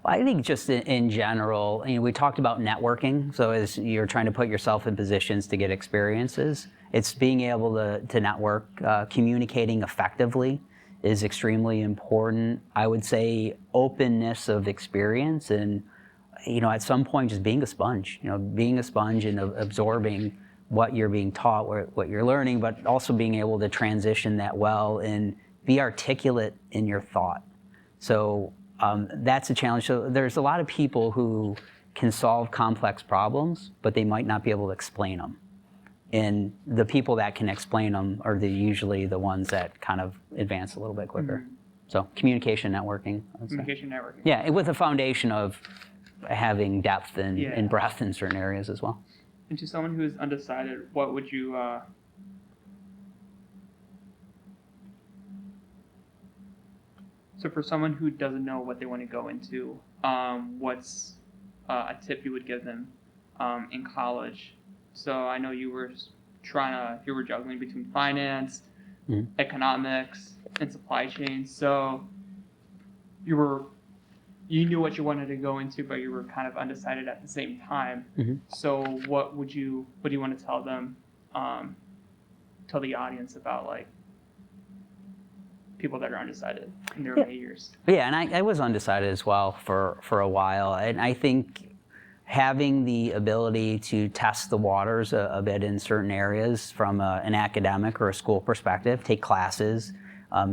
Well, I think just in general, we talked about networking. So as you're trying to put yourself in positions to get experiences, it's being able to network, communicating effectively is extremely important. I would say openness of experience and, at some point just being a sponge, being a sponge and absorbing what you're being taught, what you're learning, but also being able to transition that well and be articulate in your thought. So that's a challenge. So there's a lot of people who can solve complex problems, but they might not be able to explain them. And the people that can explain them are usually the ones that kind of advance a little bit quicker. Mm-hmm. So communication, networking. Communication, networking. Yeah, with a foundation of having depth and breadth in certain areas as well. And to someone who is undecided, what would you so for someone who doesn't know what they want to go into, what's a tip you would give them in college? So I know you were juggling between finance, economics, and supply chain. So you knew what you wanted to go into, but you were kind of undecided at the same time. Mm-hmm. So what do you want to tell them, tell the audience about like people that are undecided in their majors? Yeah, and I was undecided as well for a while, and I think having the ability to test the waters a bit in certain areas from an academic or a school perspective, take classes,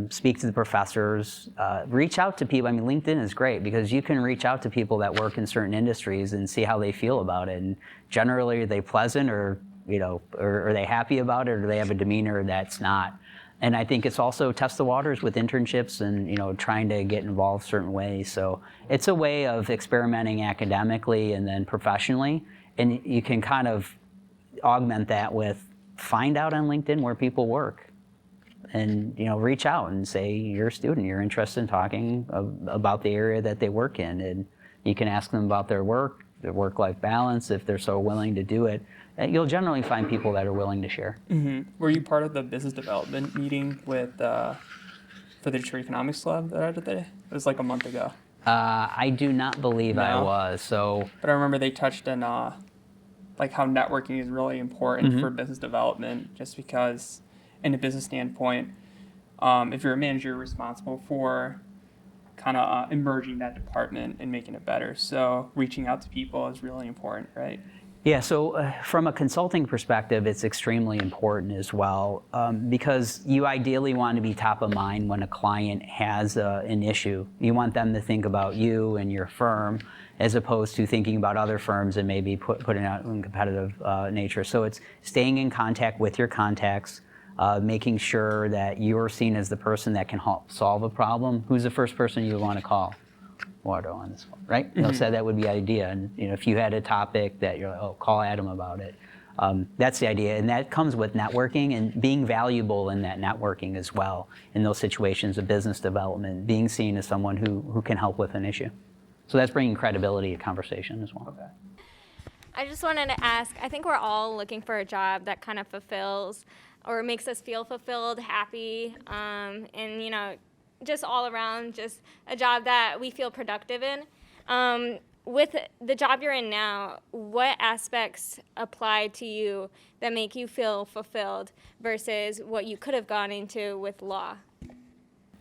speak to the professors, reach out to people. I mean, LinkedIn is great because you can reach out to people that work in certain industries and see how they feel about it. And generally, are they pleasant or are they happy about it, or do they have a demeanor that's not? And I think it's also test the waters with internships and trying to get involved certain ways. So it's a way of experimenting academically and then professionally, and you can kind of augment that with find out on LinkedIn where people work, and reach out and say you're a student, you're interested in talking about the area that they work in, and you can ask them about their work, their work-life balance, if they're so willing to do it. You'll generally find people that are willing to share. Mm-hmm. Were you part of the business development meeting with for the Detroit Economics Club that I did today? It was like a month ago. I do not believe I was. But I remember they touched on like how networking is really important Mm-hmm. for business development, just because in a business standpoint, if you're a manager, you're responsible for kind of emerging that department and making it better. So reaching out to people is really important, right? Yeah, so from a consulting perspective, it's extremely important as well, because you ideally want to be top of mind when a client has an issue. You want them to think about you and your firm as opposed to thinking about other firms and maybe putting out in competitive nature. So it's staying in contact with your contacts, making sure that you're seen as the person that can help solve a problem. Who's the first person you want to call? Eduardo on this one, right? Mm-hmm. So that would be the idea. And if you had a topic that you're like, call Adam about it. That's the idea. And that comes with networking and being valuable in that networking as well, in those situations of business development, being seen as someone who can help with an issue. So that's bringing credibility to conversation as well. Okay. I just wanted to ask, I think we're all looking for a job that kind of fulfills or makes us feel fulfilled, happy, and just all around, just a job that we feel productive in. With the job you're in now, what aspects apply to you that make you feel fulfilled versus what you could have gone into with law?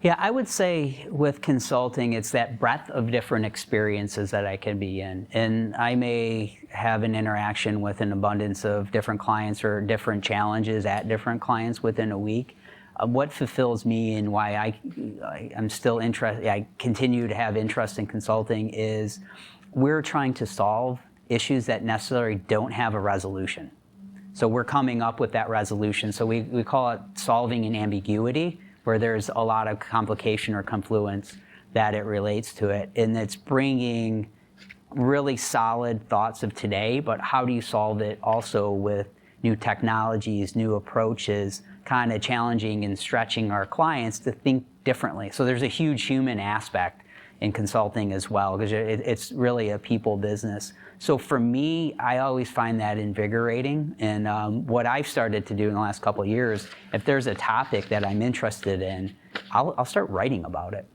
Yeah, I would say with consulting, it's that breadth of different experiences that I can be in. And I may have an interaction with an abundance of different clients or different challenges at different clients within a week. What fulfills me and why I'm still interested, I continue to have interest in consulting is we're trying to solve issues that necessarily don't have a resolution. So we're coming up with that resolution. So we call it solving an ambiguity, where there's a lot of complication or confluence that it relates to it. And it's bringing really solid thoughts of today, but how do you solve it also with new technologies, new approaches, kind of challenging and stretching our clients to think differently. So there's a huge human aspect in consulting as well, because it's really a people business. So for me, I always find that invigorating. And what I've started to do in the last couple of years, if there's a topic that I'm interested in, I'll start writing about it.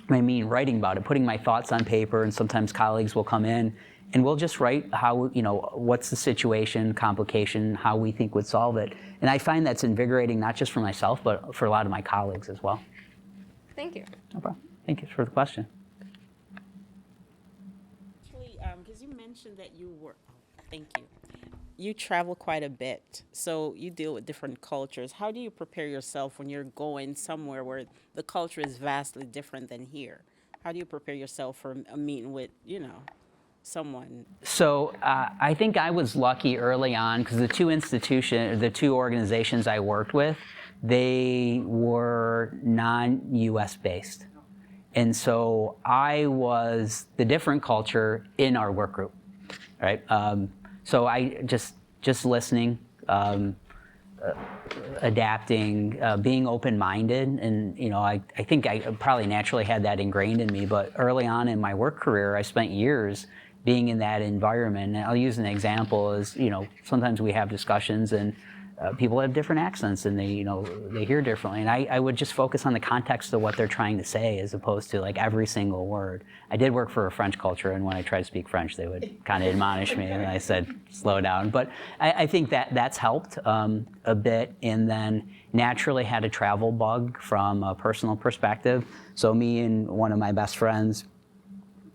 I mean, writing about it, putting my thoughts on paper, and sometimes colleagues will come in and we'll just write how, what's the situation, complication, how we think would solve it. And I find that's invigorating, not just for myself, but for a lot of my colleagues as well. Thank you. No problem. Thank you for the question. Actually, because you mentioned that thank you. You travel quite a bit, so you deal with different cultures. How do you prepare yourself when you're going somewhere where the culture is vastly different than here? How do you prepare yourself for a meeting with, someone? So I think I was lucky early on because the two organizations I worked with, they were non-US based. And so I was the different culture in our work group, right? So I just listening, adapting, being open-minded, and I think I probably naturally had that ingrained in me. But early on in my work career, I spent years being in that environment. And I'll use an example as sometimes we have discussions and people have different accents and they hear differently. And I would just focus on the context of what they're trying to say as opposed to like every single word. I did work for a French culture, and when I tried to speak French, they would kind of admonish me, and I said, slow down. But I think that's helped a bit, and then naturally had a travel bug from a personal perspective. So me and one of my best friends,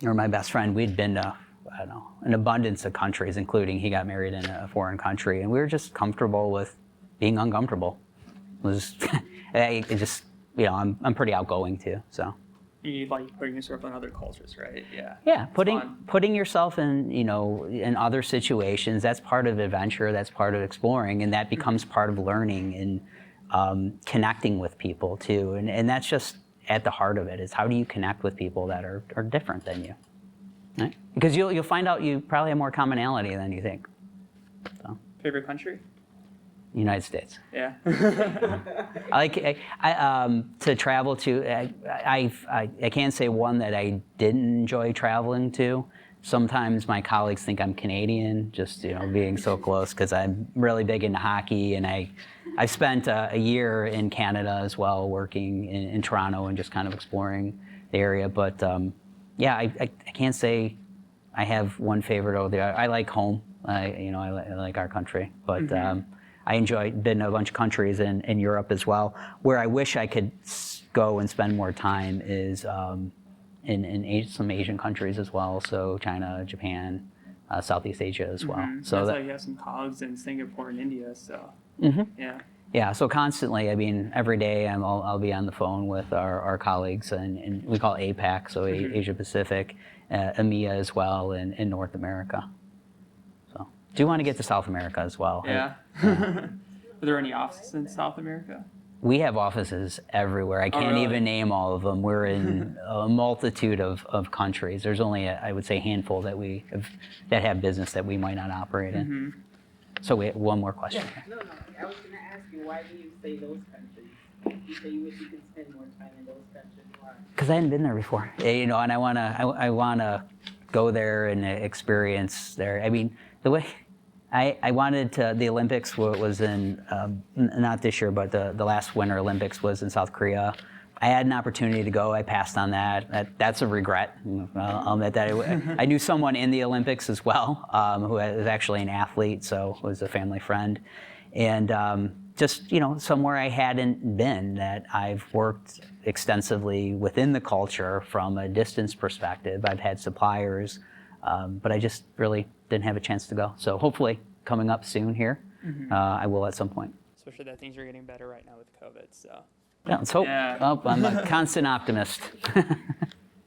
or my best friend, we'd been to, I don't know, an abundance of countries, including he got married in a foreign country, and we were just comfortable with being uncomfortable. It was, I'm pretty outgoing too, so. You like putting yourself in other cultures, right? Yeah. Yeah, putting yourself in, in other situations, that's part of adventure, that's part of exploring, and that becomes part of learning and connecting with people too. And that's just at the heart of it, is how do you connect with people that are different than you? Right? Because you'll find out you probably have more commonality than you think. So. Favorite country? United States. Yeah. To travel to. I can't say one that I didn't enjoy traveling to. Sometimes my colleagues think I'm Canadian, just being so close, because I'm really big into hockey, and I spent a year in Canada as well, working in Toronto and just kind of exploring the area. But yeah, I can't say I have one favorite over there. I like home. I like our country, but I been to a bunch of countries in Europe as well. Where I wish I could go and spend more time is in some Asian countries as well. So China, Japan, Southeast Asia as well. So that's why you have some colleagues in Singapore and India. So yeah. Yeah, so constantly, I mean, every day I'll be on the phone with our colleagues, and we call it APAC, so Asia Pacific, EMEA as well, and North America. So do want to get to South America as well. Yeah. Are there any offices in South America? We have offices everywhere. I can't even name all of them. We're in a multitude of countries. There's only, I would say, a handful that have business that we might not operate in. So we have one more question. Yeah. No, I was going to ask you, why do you say those countries? You say you wish you could spend more time in those countries. Why? Because I hadn't been there before, and I wanna go there and experience there. I mean, the way I wanted to. The Olympics was in not this year, but the last Winter Olympics was in South Korea. I had an opportunity to go. I passed on that. That's a regret. I'll admit that. I knew someone in the Olympics as well, who was actually an athlete, so was a family friend. And just, somewhere I hadn't been, that I've worked extensively within the culture from a distance perspective. I've had suppliers, but I just really didn't have a chance to go. So hopefully coming up soon here, I will at some point. Especially that things are getting better right now with COVID, so. Yeah, let's hope. Yeah. Oh, I'm a constant optimist.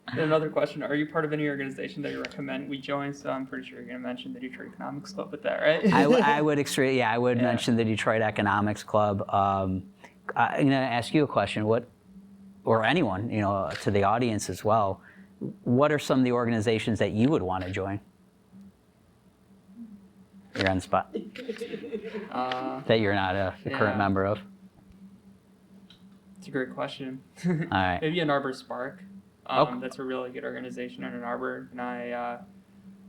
Another question, are you part of any organization that you recommend we join? So I'm pretty sure you're going to mention the Detroit Economics Club with that, right? I would mention the Detroit Economics Club. I'm going to ask you a question, or anyone, to the audience as well. what are some of the organizations that you would want to join? You're on the spot. That you're not a current member of. It's a great question. All right. Maybe Ann Arbor Spark. Okay. That's a really good organization in Ann Arbor, and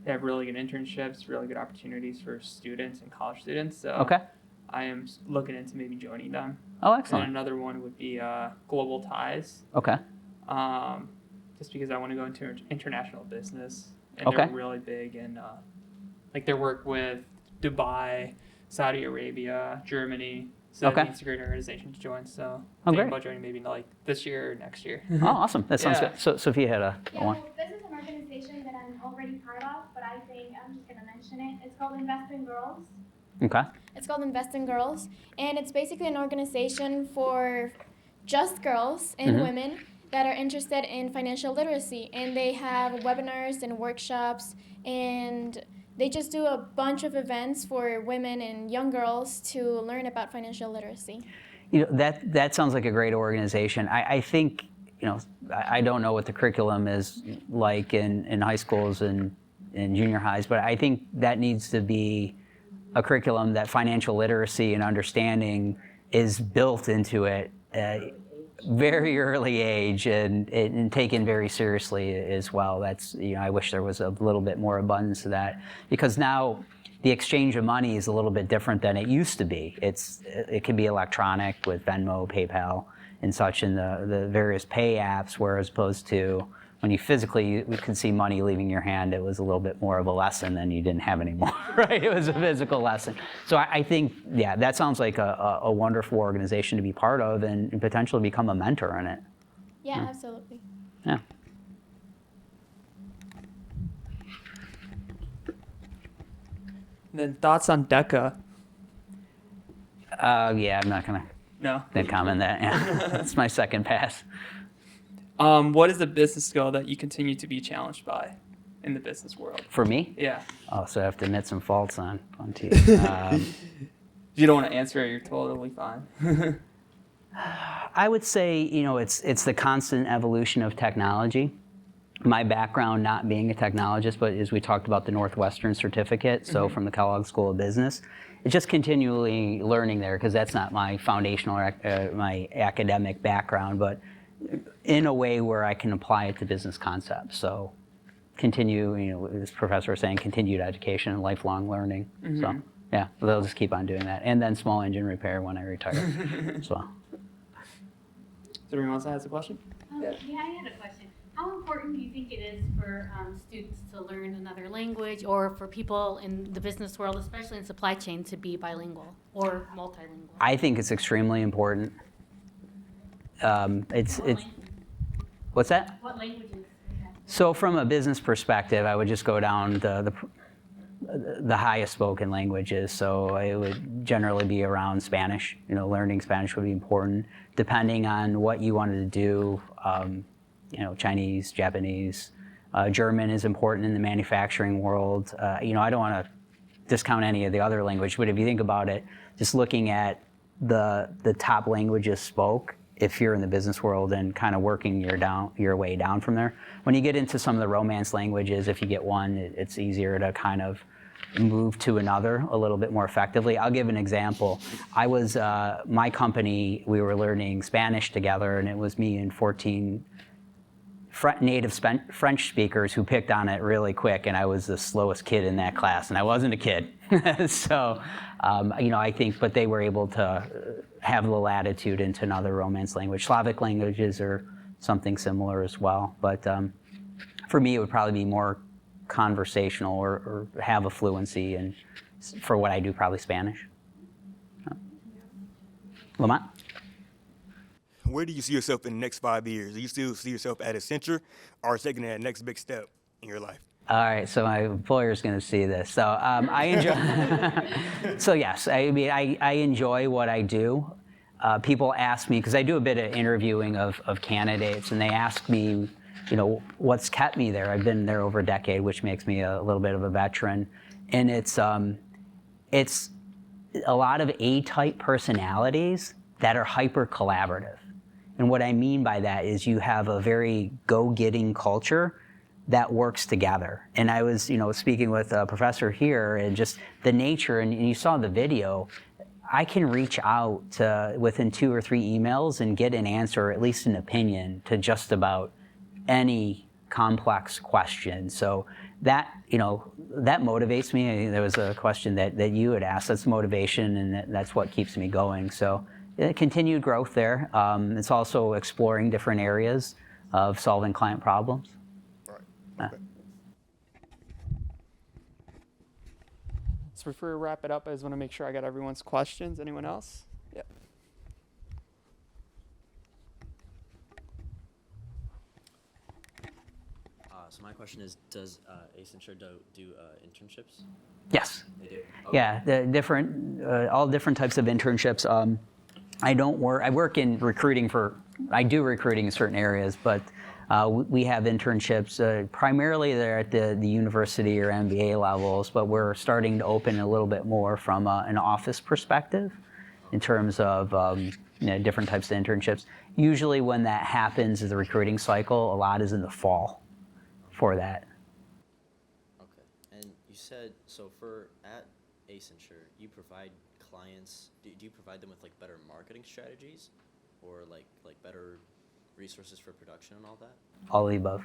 they have really good internships, really good opportunities for students and college students. So Okay. I am looking into maybe joining them. Oh, excellent. And another one would be Global Ties. Okay. Just because I want to go into international business, and Okay. they're really big in like their work with Dubai, Saudi Arabia, Germany. So Okay. I think it's a great organization to join. So Oh, thinking great. about joining maybe like this year or next year. Oh, awesome. That sounds Yeah. good. So Sophia had a one. So this is an organization that I'm already part of, but I think I'm just gonna mention it. It's called Invest in Girls. Okay. It's called Invest in Girls, and it's basically an organization for just girls and Mhm. women that are interested in financial literacy. And they have webinars and workshops, and they just do a bunch of events for women and young girls to learn about financial literacy. You know, that sounds like a great organization. I think, you know, I don't know what the curriculum is like in high schools and junior highs, but I think that needs to be a curriculum that financial literacy and understanding is built into it at a very early age and taken very seriously as well. That's, you know, I wish there was a little bit more abundance of that, because now the exchange of money is a little bit different than it used to be. It can be electronic with Venmo, PayPal, and such, in the various pay apps, whereas opposed to when you physically you could see money leaving your hand, it was a little bit more of a lesson than you didn't have anymore, right? It was a physical lesson. So I think, yeah, that sounds like a wonderful organization to be part of and potentially become a mentor in it. Yeah, absolutely. Yeah. Then thoughts on DECA? Yeah, I'm not gonna comment that. Yeah, that's my second pass. What is a business skill that you continue to be challenged by in the business world? For me? Yeah. Oh, so I have to admit some faults on TV. If you don't want to answer it, you're totally fine. I would say, you know, it's the constant evolution of technology. My background not being a technologist, but as we talked about the Northwestern certificate, so from the Kellogg School of Business, it's just continually learning there, because that's not my foundational, my academic background, but in a way where I can apply it to business concepts. So continue, you know, this professor was saying, continued education and lifelong learning. So yeah, they'll just keep on doing that. And then small engine repair when I retire as well. Does anyone else has a question? Yeah, I had a question. How important do you think it is for students to learn another language, or for people in the business world, especially in supply chain, to be bilingual or multilingual? I think it's extremely important. What's that? What languages? So from a business perspective, I would just go down the highest spoken languages. So it would generally be around Spanish. You know, learning Spanish would be important, depending on what you wanted to do. You know, Chinese, Japanese, German is important in the manufacturing world. You know, I don't want to discount any of the other language, but if you think about it, just looking at the top languages spoke, if you're in the business world, and kind of working your way down from there. When you get into some of the Romance languages, if you get one, it's easier to kind of move to another a little bit more effectively. I'll give an example. I was, my company, we were learning Spanish together, and it was me and 14 native French speakers who picked on it really quick, and I was the slowest kid in that class, and I wasn't a kid. So, you know, I think, but they were able to have the latitude into another Romance language. Slavic languages are something similar as well, but for me, it would probably be more conversational or have a fluency, and for what I do, probably Spanish. Lamont? Where do you see yourself in the next 5 years? Do you still see yourself at Accenture, or taking that next big step in your life? All right, so my employer's going to see this. So I enjoy. So yes, I mean I enjoy what I do. People ask me, because I do a bit of interviewing of candidates, and they ask me, you know, what's kept me there. I've been there over a decade, which makes me a little bit of a veteran, and it's a lot of A-type personalities that are hyper collaborative. And what I mean by that is you have a very go-getting culture that works together. And I was, speaking with a professor here, and just the nature, and you saw the video, I can reach out to, within 2 or 3 emails and get an answer, or at least an opinion, to just about any complex question. So that, that motivates me. There was a question that you had asked. That's motivation, and that's what keeps me going. So continued growth there. It's also exploring different areas of solving client problems. So before we wrap it up, I just want to make sure I got everyone's questions. Anyone else? Yep. So my question is, does Accenture do internships? Yes. They do? Okay. Yeah, the different, all different types of internships. I work in recruiting I do recruiting in certain areas, but we have internships. Primarily they're at the university or MBA levels, but we're starting to open a little bit more from an office perspective in terms of different types of internships. Usually when that happens, the recruiting cycle, a lot is in the fall for that. Okay. And you said, so at Accenture, you provide clients, do you provide them with like better marketing strategies or like better resources for production and all that? All of the above.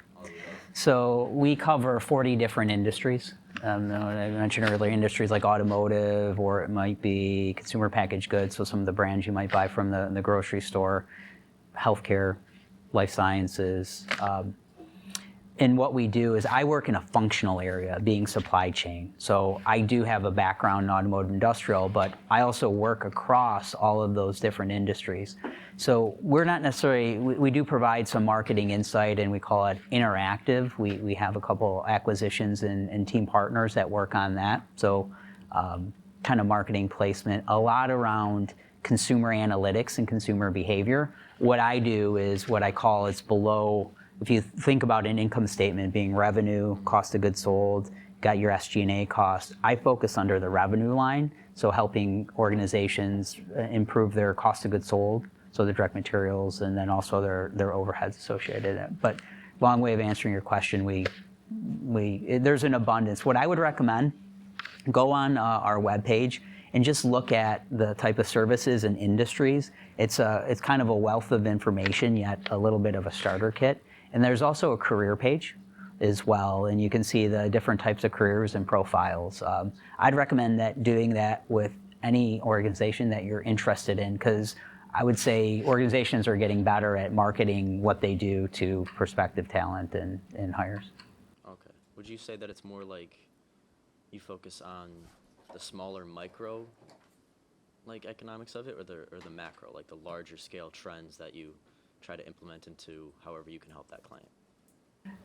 So we cover 40 different industries. I mentioned earlier industries like automotive, or it might be consumer packaged goods, so some of the brands you might buy from the grocery store, healthcare, life sciences. And what we do is I work in a functional area, being supply chain. So I do have a background in automotive industrial, but I also work across all of those different industries. So we're not necessarily, we do provide some marketing insight, and we call it interactive. We have a couple acquisitions and team partners that work on that. So kind of marketing placement, a lot around consumer analytics and consumer behavior. What I do is what I call it's below. If you think about an income statement being revenue, cost of goods sold, got your SG&A costs, I focus under the revenue line, so helping organizations improve their cost of goods sold, so the direct materials, and then also their overheads associated. But long way of answering your question, there's an abundance. What I would recommend, go on our webpage and just look at the type of services and industries. It's kind of a wealth of information, yet a little bit of a starter kit. And there's also a career page as well, and you can see the different types of careers and profiles. I'd recommend doing that with any organization that you're interested in, because I would say organizations are getting better at marketing what they do to prospective talent and hires. Okay. Would you say that it's more like you focus on the smaller micro economics of it, or the macro, like the larger scale trends that you try to implement into however you can help that client?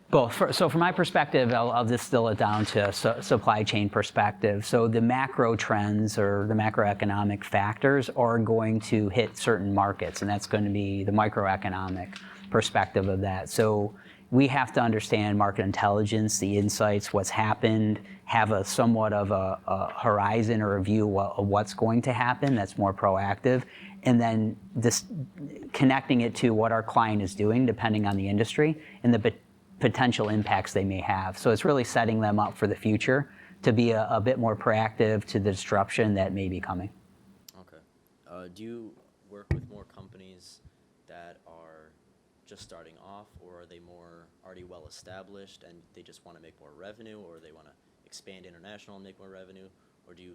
Both. So from my perspective, I'll distill it down to supply chain perspective. So the macro trends or the macroeconomic factors are going to hit certain markets, and that's going to be the microeconomic perspective of that. So we have to understand market intelligence, the insights, what's happened, have a somewhat of a horizon or a view of what's going to happen that's more proactive, and then this connecting it to what our client is doing depending on the industry and the potential impacts they may have. So it's really setting them up for the future to be a bit more proactive to the disruption that may be coming. Okay. Do you work with more companies that are just starting off, or are they more already well established and they just want to make more revenue, or they want to expand international and make more revenue, or do you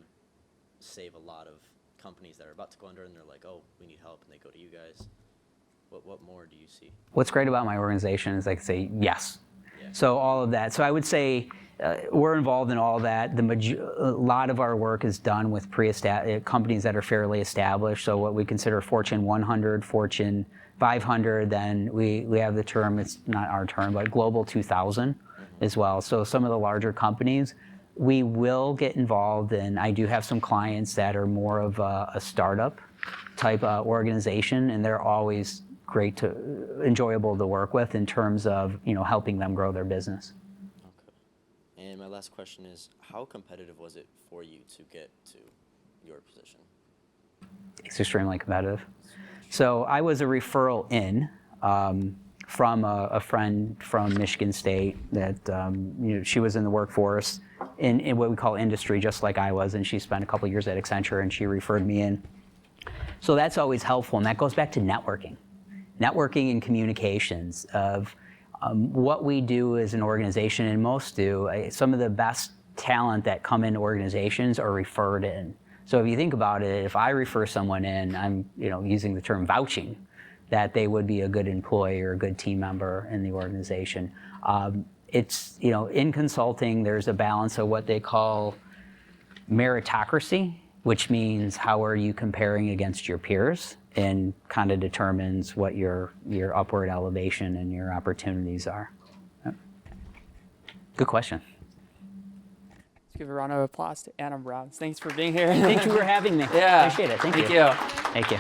save a lot of companies that are about to go under and they're like, oh, we need help, and they go to you guys? What more do you see? What's great about my organization is I can say yes. Yeah. So all of that. So I would say we're involved in all that. A lot of our work is done with companies that are fairly established. So what we consider Fortune 100, Fortune 500, then we have the term, it's not our term, but Global 2000 as well. So some of the larger companies, we will get involved, and I do have some clients that are more of a startup type organization, and they're always enjoyable to work with in terms of helping them grow their business. Okay. And my last question is, how competitive was it for you to get to your position? It's extremely competitive. So I was a referral in from a friend from Michigan State that she was in the workforce in what we call industry, just like I was, and she spent a couple years at Accenture, and she referred me in. So that's always helpful, and that goes back to networking and communications of what we do as an organization, and most do. Some of the best talent that come into organizations are referred in. So if you think about it, if I refer someone in, I'm using the term vouching, that they would be a good employee or a good team member in the organization. It's in consulting, there's a balance of what they call meritocracy, which means how are you comparing against your peers, and kind of determines what your upward elevation and your opportunities are. Yep. Good question. Let's give a round of applause to Adam Robbins. Thanks for being here. Thank you for having me. Yeah. Appreciate it. Thank you. you. Thank you.